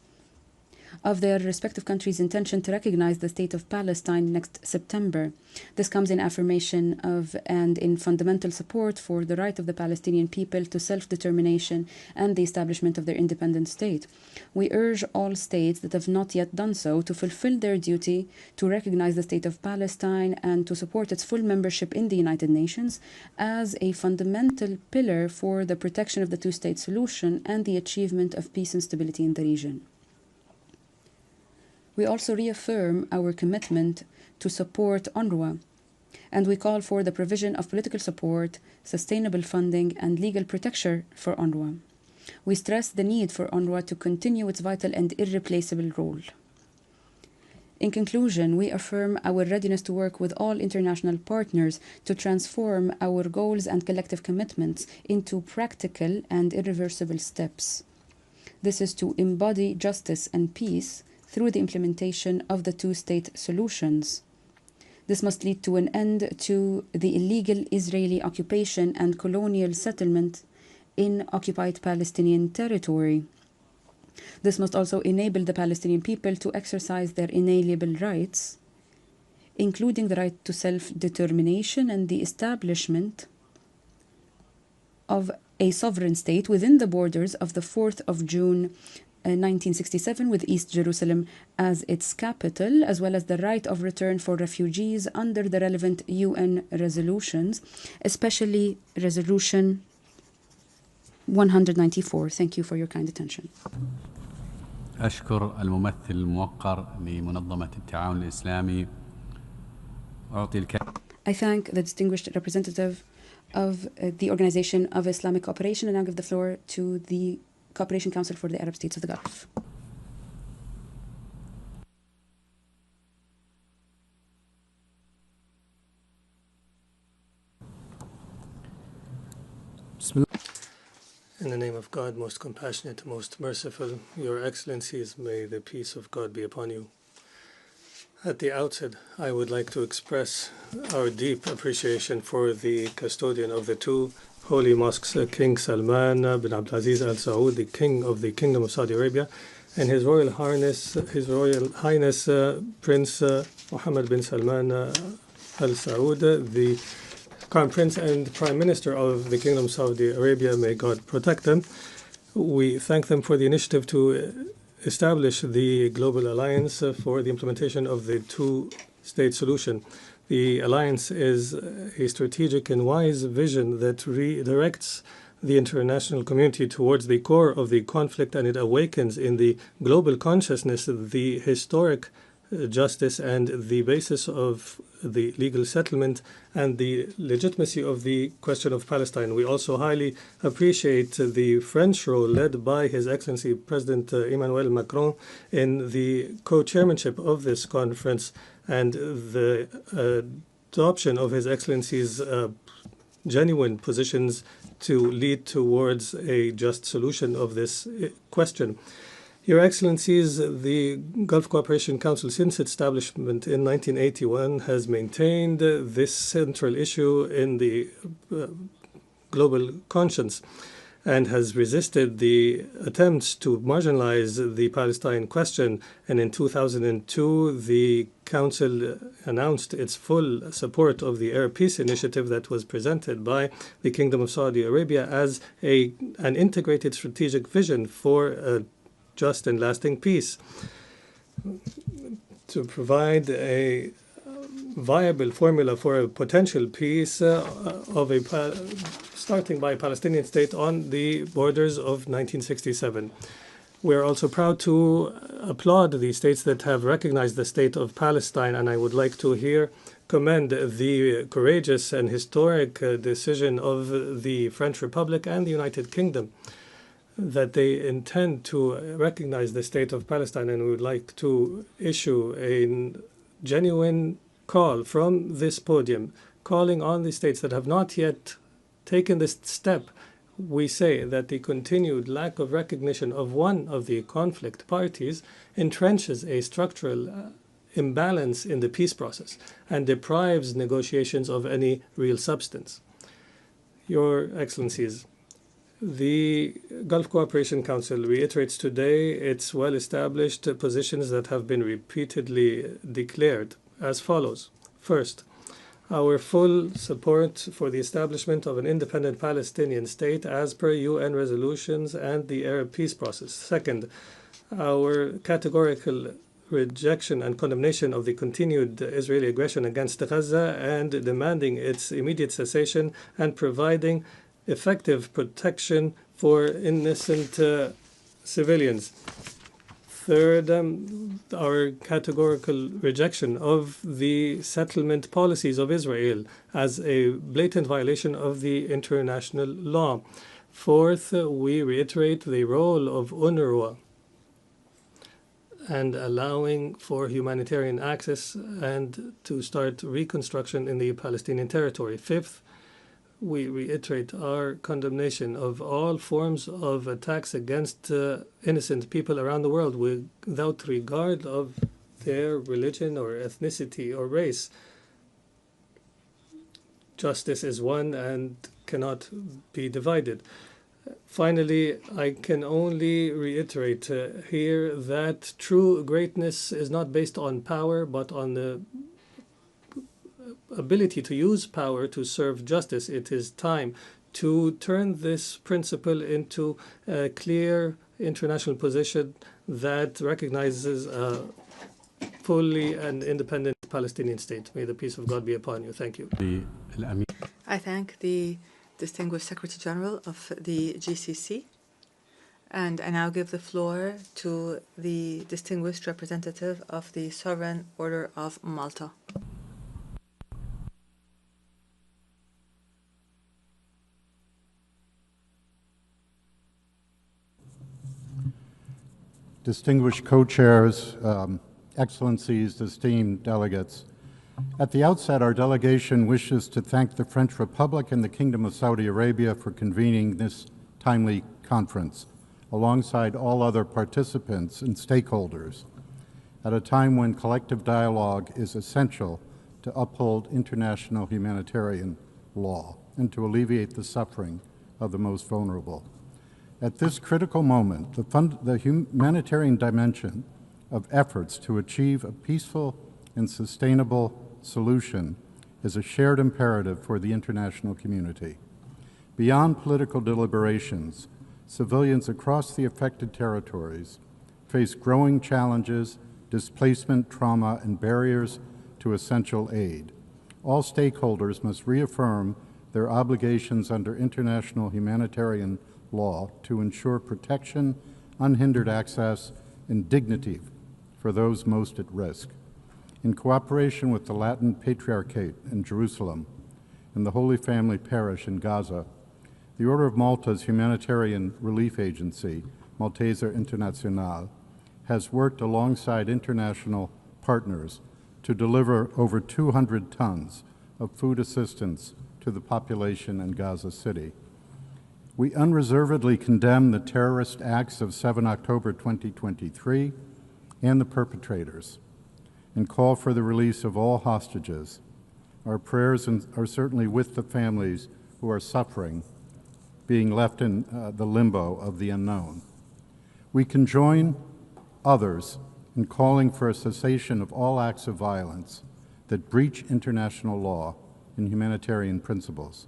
of their respective countries' intention to recognize the State of Palestine next September. This comes in affirmation of and in fundamental support for the right of the Palestinian people to self-determination and the establishment of their independent state. We urge all states that have not yet done so to fulfill their duty to recognize the State of Palestine and to support its full membership in the United Nations as a fundamental pillar for the protection of the two-state solution and the achievement of peace and stability in the region. We also reaffirm our commitment to support UNRWA, and we call for the provision of political support, sustainable funding, and legal protection for UNRWA. We stress the need for UNRWA to continue its vital and irreplaceable role. In conclusion, we affirm our readiness to work with all international partners to transform our goals and collective commitments into practical and irreversible steps. This is to embody justice and peace through the implementation of the two-state solutions. This must lead to an end to the illegal Israeli occupation and colonial settlement in occupied Palestinian territory. This must also enable the Palestinian people to exercise their inalienable rights, including the right to self-determination and the establishment of a sovereign state within the borders of the 4th of June 1967 with East Jerusalem as its capital, as well as the right of return for refugees under the relevant UN resolutions, especially Resolution 194. Thank you for your kind attention. أشكر الممثل الموقر لمنظمة التعاون الإسلامي. I thank the distinguished representative of the Organization of Islamic Cooperation and now give the floor to the Cooperation Council for the Arab States of the Gulf. In the name of God, most compassionate, most merciful, Your Excellencies, may the peace of God be upon you. At the outset, I would like to express our deep appreciation for the custodian of the two holy mosques, King Salman bin Abdulaziz Al Saud, the King of the Kingdom of Saudi Arabia, and His Royal Highness Prince Mohammed bin Salman Al Saud, the Crown Prince and Prime Minister of the Kingdom of Saudi Arabia. May God protect them. We thank them for the initiative to establish the Global Alliance for the implementation of the two-state solution. The alliance is a strategic and wise vision that redirects the international community towards the core of the conflict, and it awakens in the global consciousness the historic justice and the basis of the legal settlement and the legitimacy of the question of Palestine. We also highly appreciate the French role led by His Excellency President Emmanuel Macron in the co-chairmanship of this conference and the adoption of His Excellency's genuine positions to lead towards a just solution of this question. Your Excellencies, the Gulf Cooperation Council, since its establishment in 1981, has maintained this central issue in the global conscience and has resisted the attempts to marginalize the Palestine question. And in 2002, the Council announced its full support of the Arab Peace Initiative that was presented by the Kingdom of Saudi Arabia as an integrated strategic vision for a just and lasting peace, to provide a viable formula for a potential peace starting by a Palestinian state on the borders of 1967. We're also proud to applaud the states that have recognized the State of Palestine, and I would like to here commend the courageous and historic decision of the French Republic and the United Kingdom that they intend to recognize the State of Palestine, and we would like to issue a genuine call from this podium, calling on the states that have not yet taken this step we say that the continued lack of recognition of one of the conflict parties entrenches a structural imbalance in the peace process and deprives negotiations of any real substance. Your Excellencies, the Gulf Cooperation Council reiterates today its well-established positions that have been repeatedly declared as follows. First, our full support for the establishment of an independent Palestinian state as per UN resolutions and the Arab peace process. Second, our categorical rejection and condemnation of the continued Israeli aggression against Gaza and demanding its immediate cessation and providing effective protection for innocent civilians. Third, our categorical rejection of the settlement policies of Israel as a blatant violation of the international law. Fourth, we reiterate the role of UNRWA and allowing for humanitarian access and to start reconstruction in the Palestinian territory. Fifth, we reiterate our condemnation of all forms of attacks against innocent people around the world without regard of their religion or ethnicity or race. Justice is one and cannot be divided. Finally, I can only reiterate here that true greatness is not based on power, but on the ability to use power to serve justice. It is time to turn this principle into a clear international position that recognizes a fully and independent Palestinian state. May the peace of God be upon you. Thank you. I thank the Distinguished Secretary General of the GCC, and I now give the floor to the distinguished representative of the Sovereign Order of Malta. Distinguished co-chairs, excellencies, esteemed delegates. At the outset, our delegation wishes to thank the French Republic and the Kingdom of Saudi Arabia for convening this timely conference, alongside all other participants and stakeholders, at a time when collective dialogue is essential to uphold international humanitarian law and to alleviate the suffering of the most vulnerable. At this critical moment, the humanitarian dimension of efforts to achieve a peaceful and sustainable solution is a shared imperative for the international community. Beyond political deliberations, civilians across the affected territories face growing challenges, displacement, trauma, and barriers to essential aid. All stakeholders must reaffirm their obligations under international humanitarian law to ensure protection, unhindered access, and dignity for those most at risk. In cooperation with the Latin Patriarchate in Jerusalem and the Holy Family Parish in Gaza, the Order of Malta's humanitarian relief agency, Malteser International, has worked alongside international partners to deliver over 200 tons of food assistance to the population in Gaza City. We unreservedly condemn the terrorist acts of 7 October 2023 and the perpetrators and call for the release of all hostages. Our prayers are certainly with the families who are suffering, being left in the limbo of the unknown. We can join others in calling for a cessation of all acts of violence that breach international law and humanitarian principles.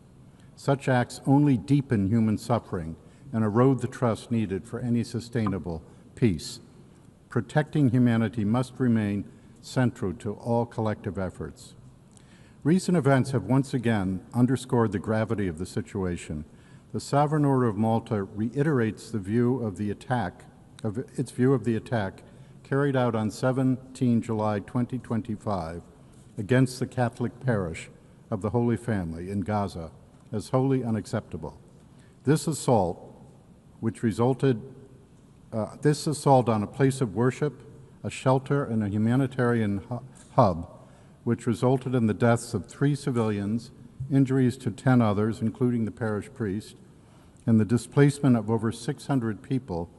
Such acts only deepen human suffering and erode the trust needed for any sustainable peace. Protecting humanity must remain central to all collective efforts. Recent events have once again underscored the gravity of the situation. The Sovereign Order of Malta reiterates its view of the attack carried out on 17 July 2025 against the Catholic parish of the Holy Family in Gaza as wholly unacceptable. This assault, on a place of worship, a shelter, and a humanitarian hub, which resulted in the deaths of 3 civilians, injuries to 10 others, including the parish priest, and the displacement of over 600 people,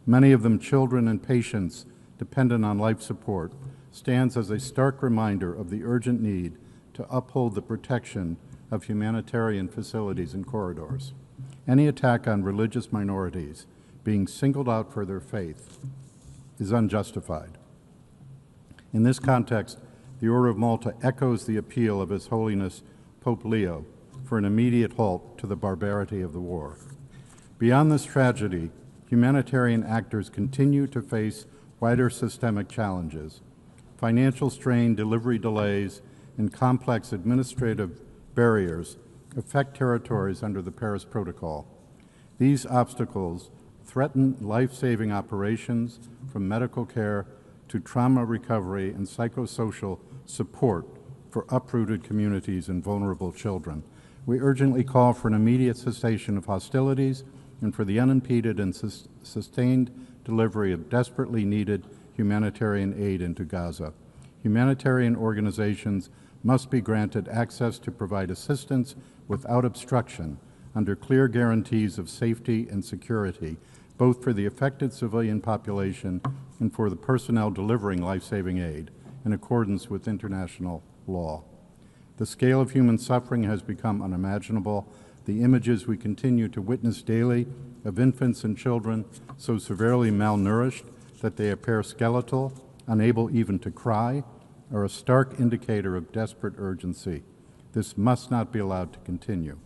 many of them children and patients dependent on life support, stands as a stark reminder of the urgent need to uphold the protection of humanitarian facilities and corridors. Any attack on religious minorities being singled out for their faith is unjustified. In this context, the Order of Malta echoes the appeal of His Holiness Pope Leo for an immediate halt to the barbarity of the war. Beyond this tragedy, humanitarian actors continue to face wider systemic challenges. Financial strain, delivery delays, and complex administrative barriers affect territories under the Paris Protocol. These obstacles threaten life-saving operations from medical care to trauma recovery and psychosocial support for uprooted communities and vulnerable children. We urgently call for an immediate cessation of hostilities and for the unimpeded and sustained delivery of desperately needed humanitarian aid into Gaza. Humanitarian organizations must be granted access to provide assistance without obstruction under clear guarantees of safety and security, both for the affected civilian population and for the personnel delivering life-saving aid, in accordance with international law. The scale of human suffering has become unimaginable. The images we continue to witness daily of infants and children so severely malnourished that they appear skeletal, unable even to cry, are a stark indicator of desperate urgency. This must not be allowed to continue.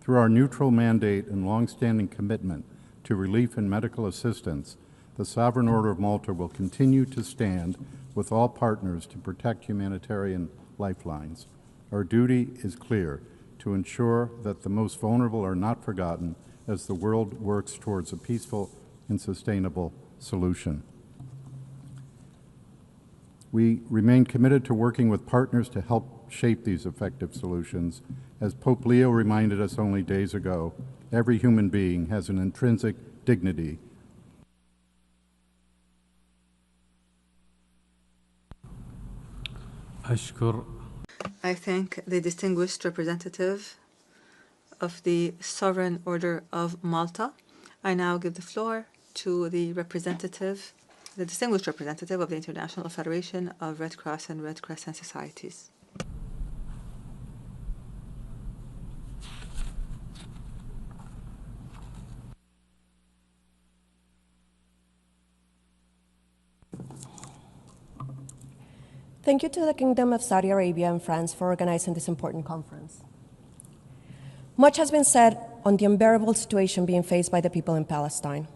Through our neutral mandate and long-standing commitment to relief and medical assistance, the Sovereign Order of Malta will continue to stand with all partners to protect humanitarian lifelines. Our duty is clear: to ensure that the most vulnerable are not forgotten as the world works towards a peaceful and sustainable solution. We remain committed to working with partners to help shape these effective solutions. As Pope Leo reminded us only days ago, every human being has an intrinsic dignity. I thank the distinguished representative of the Sovereign Order of Malta. I now give the floor to the distinguished representative of the International Federation of Red Cross and Red Crescent Societies. Thank you to the Kingdom of Saudi Arabia and France for organizing this important conference. Much has been said on the unbearable situation being faced by the people in Palestine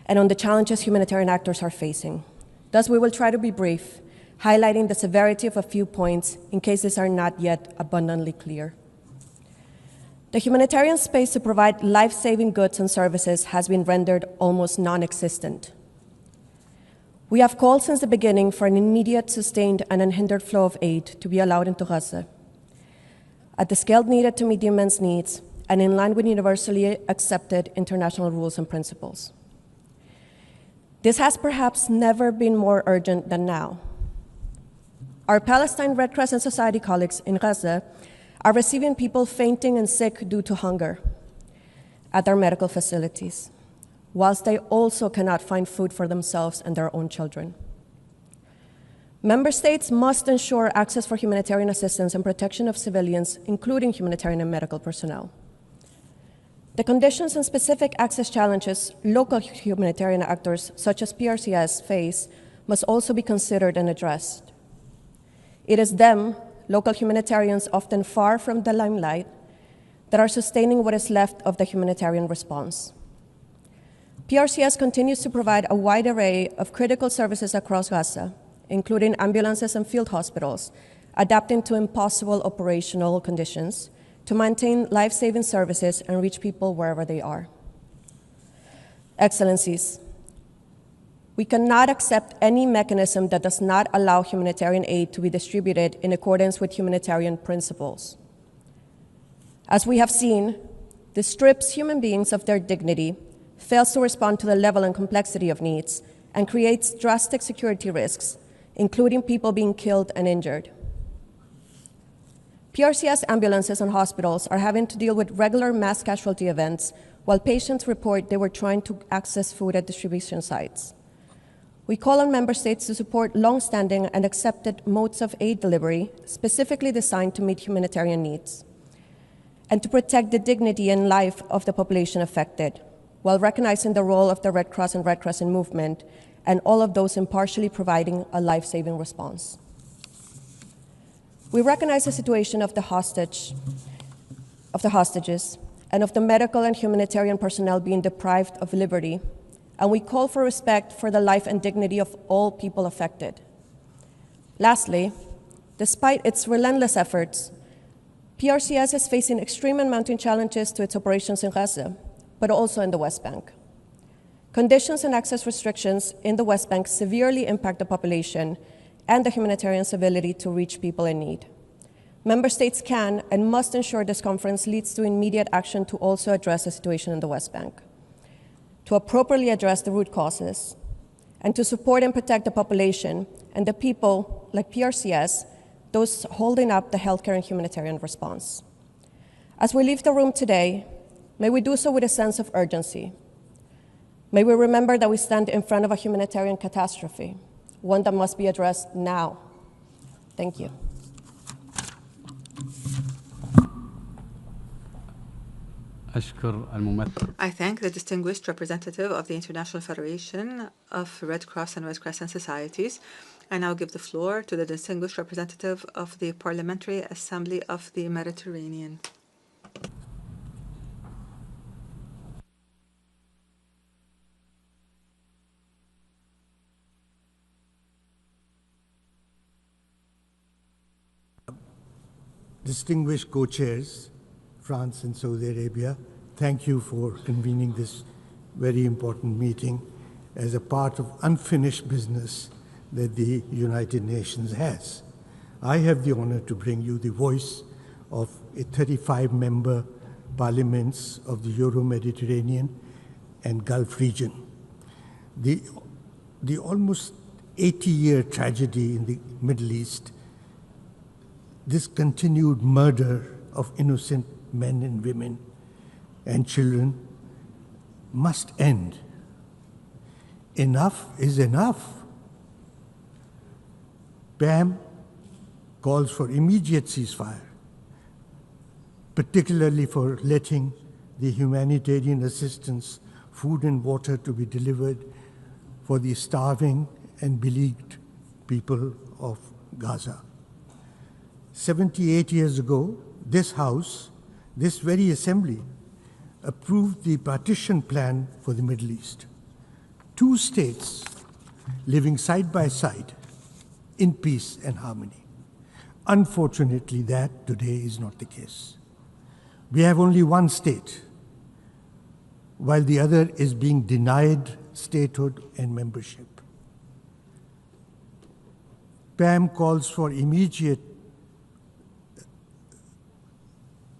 and on the challenges humanitarian actors are facing. Thus, we will try to be brief, highlighting the severity of a few points in case these are not yet abundantly clear. The humanitarian space to provide life-saving goods and services has been rendered almost non-existent. We have called since the beginning for an immediate, sustained, and unhindered flow of aid to be allowed into Gaza, at the scale needed to meet the immense needs and in line with universally accepted international rules and principles. This has perhaps never been more urgent than now. Our Palestine Red Crescent Society colleagues in Gaza are receiving people fainting and sick due to hunger at their medical facilities, whilst they also cannot find food for themselves and their own children. Member states must ensure access for humanitarian assistance and protection of civilians, including humanitarian and medical personnel. The conditions and specific access challenges local humanitarian actors, such as PRCS, face must also be considered and addressed. It is them, local humanitarians often far from the limelight, that are sustaining what is left of the humanitarian response. PRCS continues to provide a wide array of critical services across Gaza, including ambulances and field hospitals, adapting to impossible operational conditions to maintain life-saving services and reach people wherever they are. Excellencies, we cannot accept any mechanism that does not allow humanitarian aid to be distributed in accordance with humanitarian principles. As we have seen, this strips human beings of their dignity, fails to respond to the level and complexity of needs, and creates drastic security risks, including people being killed and injured. PRCS ambulances and hospitals are having to deal with regular mass casualty events while patients report they were trying to access food at distribution sites. We call on member states to support long-standing and accepted modes of aid delivery specifically designed to meet humanitarian needs, and to protect the dignity and life of the population affected, while recognizing the role of the Red Cross and Red Crescent movement and all of those impartially providing a life-saving response. We recognize the situation of the hostages and of the medical and humanitarian personnel being deprived of liberty, and we call for respect for the life and dignity of all people affected. Lastly, despite its relentless efforts, PRCS is facing extreme and mounting challenges to its operations in Gaza, but also in the West Bank. Conditions and access restrictions in the West Bank severely impact the population and the humanitarian ability to reach people in need. Member states can and must ensure this conference leads to immediate action to also address the situation in the West Bank, to appropriately address the root causes, and to support and protect the population and the people like PRCS, those holding up the healthcare and humanitarian response. As we leave the room today, may we do so with a sense of urgency. May we remember that we stand in front of a humanitarian catastrophe, one that must be addressed now. Thank you. I thank the distinguished representative of the International Federation of Red Cross and Red Crescent Societies. I now give the floor to the distinguished representative of the Parliamentary Assembly of the Mediterranean. Distinguished co-chairs, France and Saudi Arabia, thank you for convening this very important meeting as a part of unfinished business that the United Nations has. I have the honor to bring you the voice of a 35-member parliaments of the Euro-Mediterranean and Gulf region. The almost 80-year tragedy in the Middle East, this continued murder of innocent men and women and children must end. Enough is enough. PAM calls for immediate ceasefire, particularly for letting the humanitarian assistance, food and water to be delivered for the starving and beleaguered people of Gaza. 78 years ago, this House, this very assembly, approved the partition plan for the Middle East. Two states living side by side in peace and harmony. Unfortunately, that today is not the case. We have only one state, while the other is being denied statehood and membership. PAM calls for immediate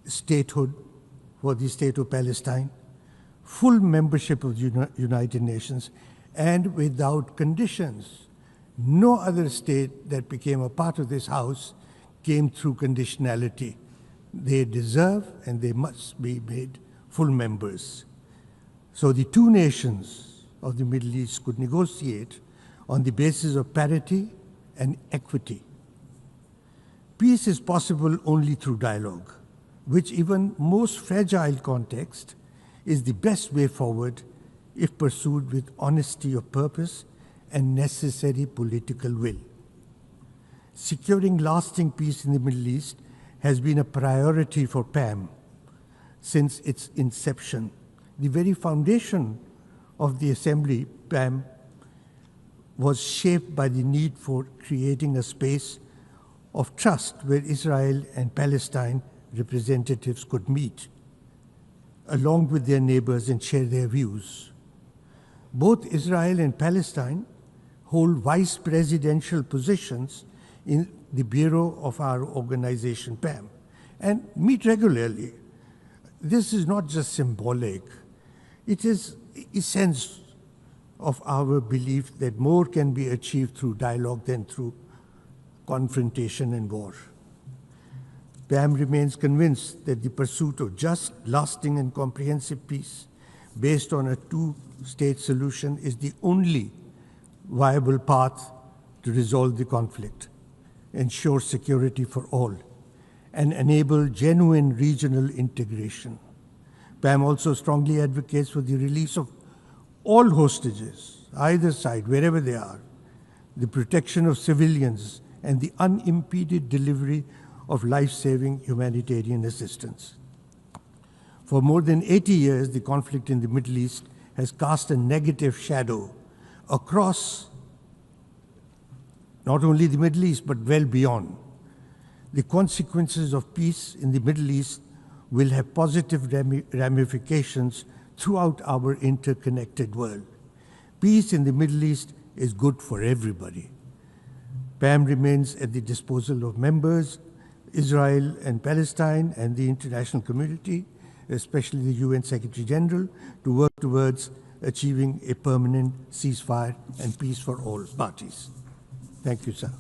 statehood for the state of Palestine, full membership of the United Nations, and without conditions. No other state that became a part of this House came through conditionality. They deserve and they must be made full members. So the two nations of the Middle East could negotiate on the basis of parity and equity. Peace is possible only through dialogue, which even most fragile context is the best way forward if pursued with honesty of purpose and necessary political will. Securing lasting peace in the Middle East has been a priority for PAM since its inception. The very foundation of the Assembly, PAM, was shaped by the need for creating a space of trust where Israel and Palestine representatives could meet, along with their neighbors, and share their views. Both Israel and Palestine hold vice presidential positions in the bureau of our organization, PAM, and meet regularly. This is not just symbolic. It is a sense of our belief that more can be achieved through dialogue than through confrontation and war. PAM remains convinced that the pursuit of just, lasting, and comprehensive peace based on a two-state solution is the only viable path to resolve the conflict, ensure security for all, and enable genuine regional integration. PAM also strongly advocates for the release of all hostages, either side, wherever they are, the protection of civilians, and the unimpeded delivery of life-saving humanitarian assistance. For more than 80 years, the conflict in the Middle East has cast a negative shadow across not only the Middle East, but well beyond. The consequences of peace in the Middle East will have positive ramifications throughout our interconnected world. Peace in the Middle East is good for everybody. PAM remains at the disposal of members, Israel and Palestine, and the international community, especially the UN Secretary General, to work towards achieving a permanent ceasefire and peace for all parties. Thank you, sir.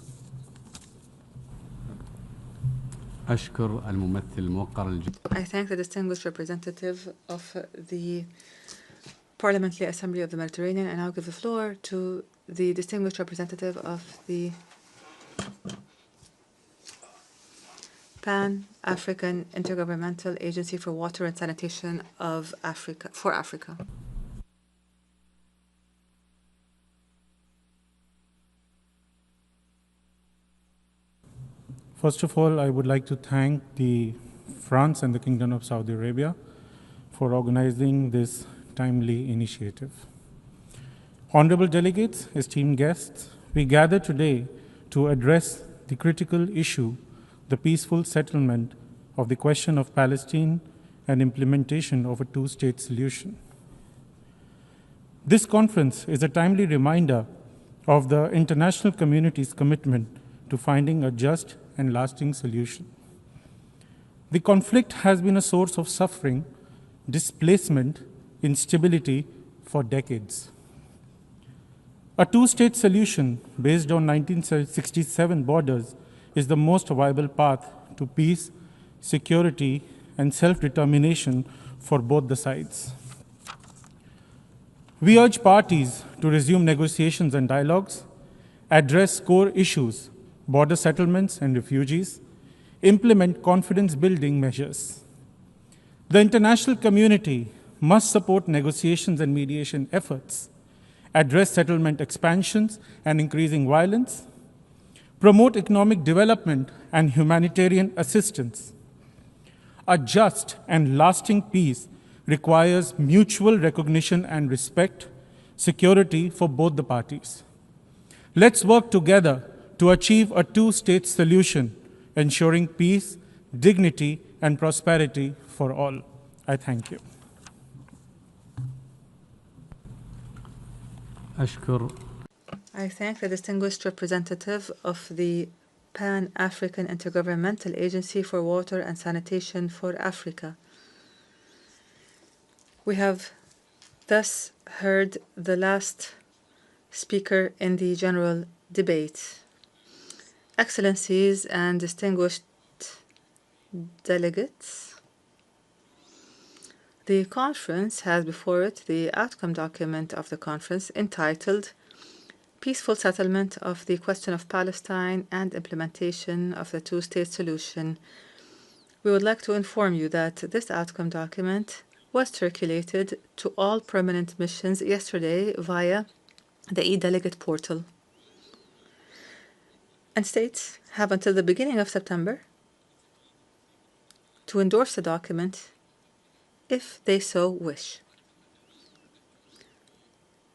أشكر الممثل الموقر I thank the distinguished representative of the Parliamentary Assembly of the Mediterranean, and I'll give the floor to the distinguished representative of the Pan-African Intergovernmental Agency for Water and Sanitation of Africa, for Africa. First of all, I would like to thank France and the Kingdom of Saudi Arabia for organizing this timely initiative. Honorable delegates, esteemed guests, we gather today to address the critical issue, the peaceful settlement of the question of Palestine and implementation of a two-state solution. This conference is a timely reminder of the international community's commitment to finding a just and lasting solution. The conflict has been a source of suffering, displacement, instability for decades. A two-state solution based on 1967 borders is the most viable path to peace, security, and self-determination for both the sides. We urge parties to resume negotiations and dialogues, address core issues, border settlements and refugees, implement confidence-building measures. The international community must support negotiations and mediation efforts, address settlement expansions and increasing violence, promote economic development and humanitarian assistance. A just and lasting peace requires mutual recognition and respect, security for both the parties. Let's work together to achieve a two-state solution, ensuring peace, dignity, and prosperity for all. I thank you. I thank the distinguished representative of the Pan-African Intergovernmental Agency for Water and Sanitation for Africa. We have thus heard the last speaker in the general debate. Excellencies and distinguished delegates, the conference has before it the outcome document of the conference entitled Peaceful Settlement of the Question of Palestine and Implementation of the Two-State Solution. We would like to inform you that this outcome document was circulated to all permanent missions yesterday via the e-delegate portal. And states have until the beginning of September to endorse the document if they so wish.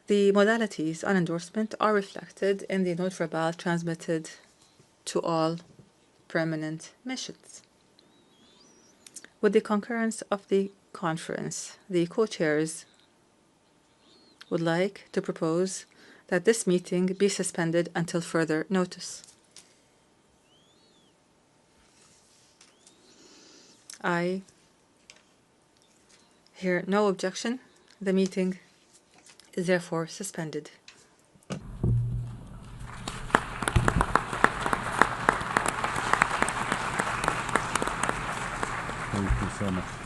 The modalities on endorsement are reflected in the note verbal transmitted to all permanent missions. With the concurrence of the conference, the co-chairs would like to propose that this meeting be suspended until further notice. I hear no objection. The meeting is therefore suspended. Thank you so much.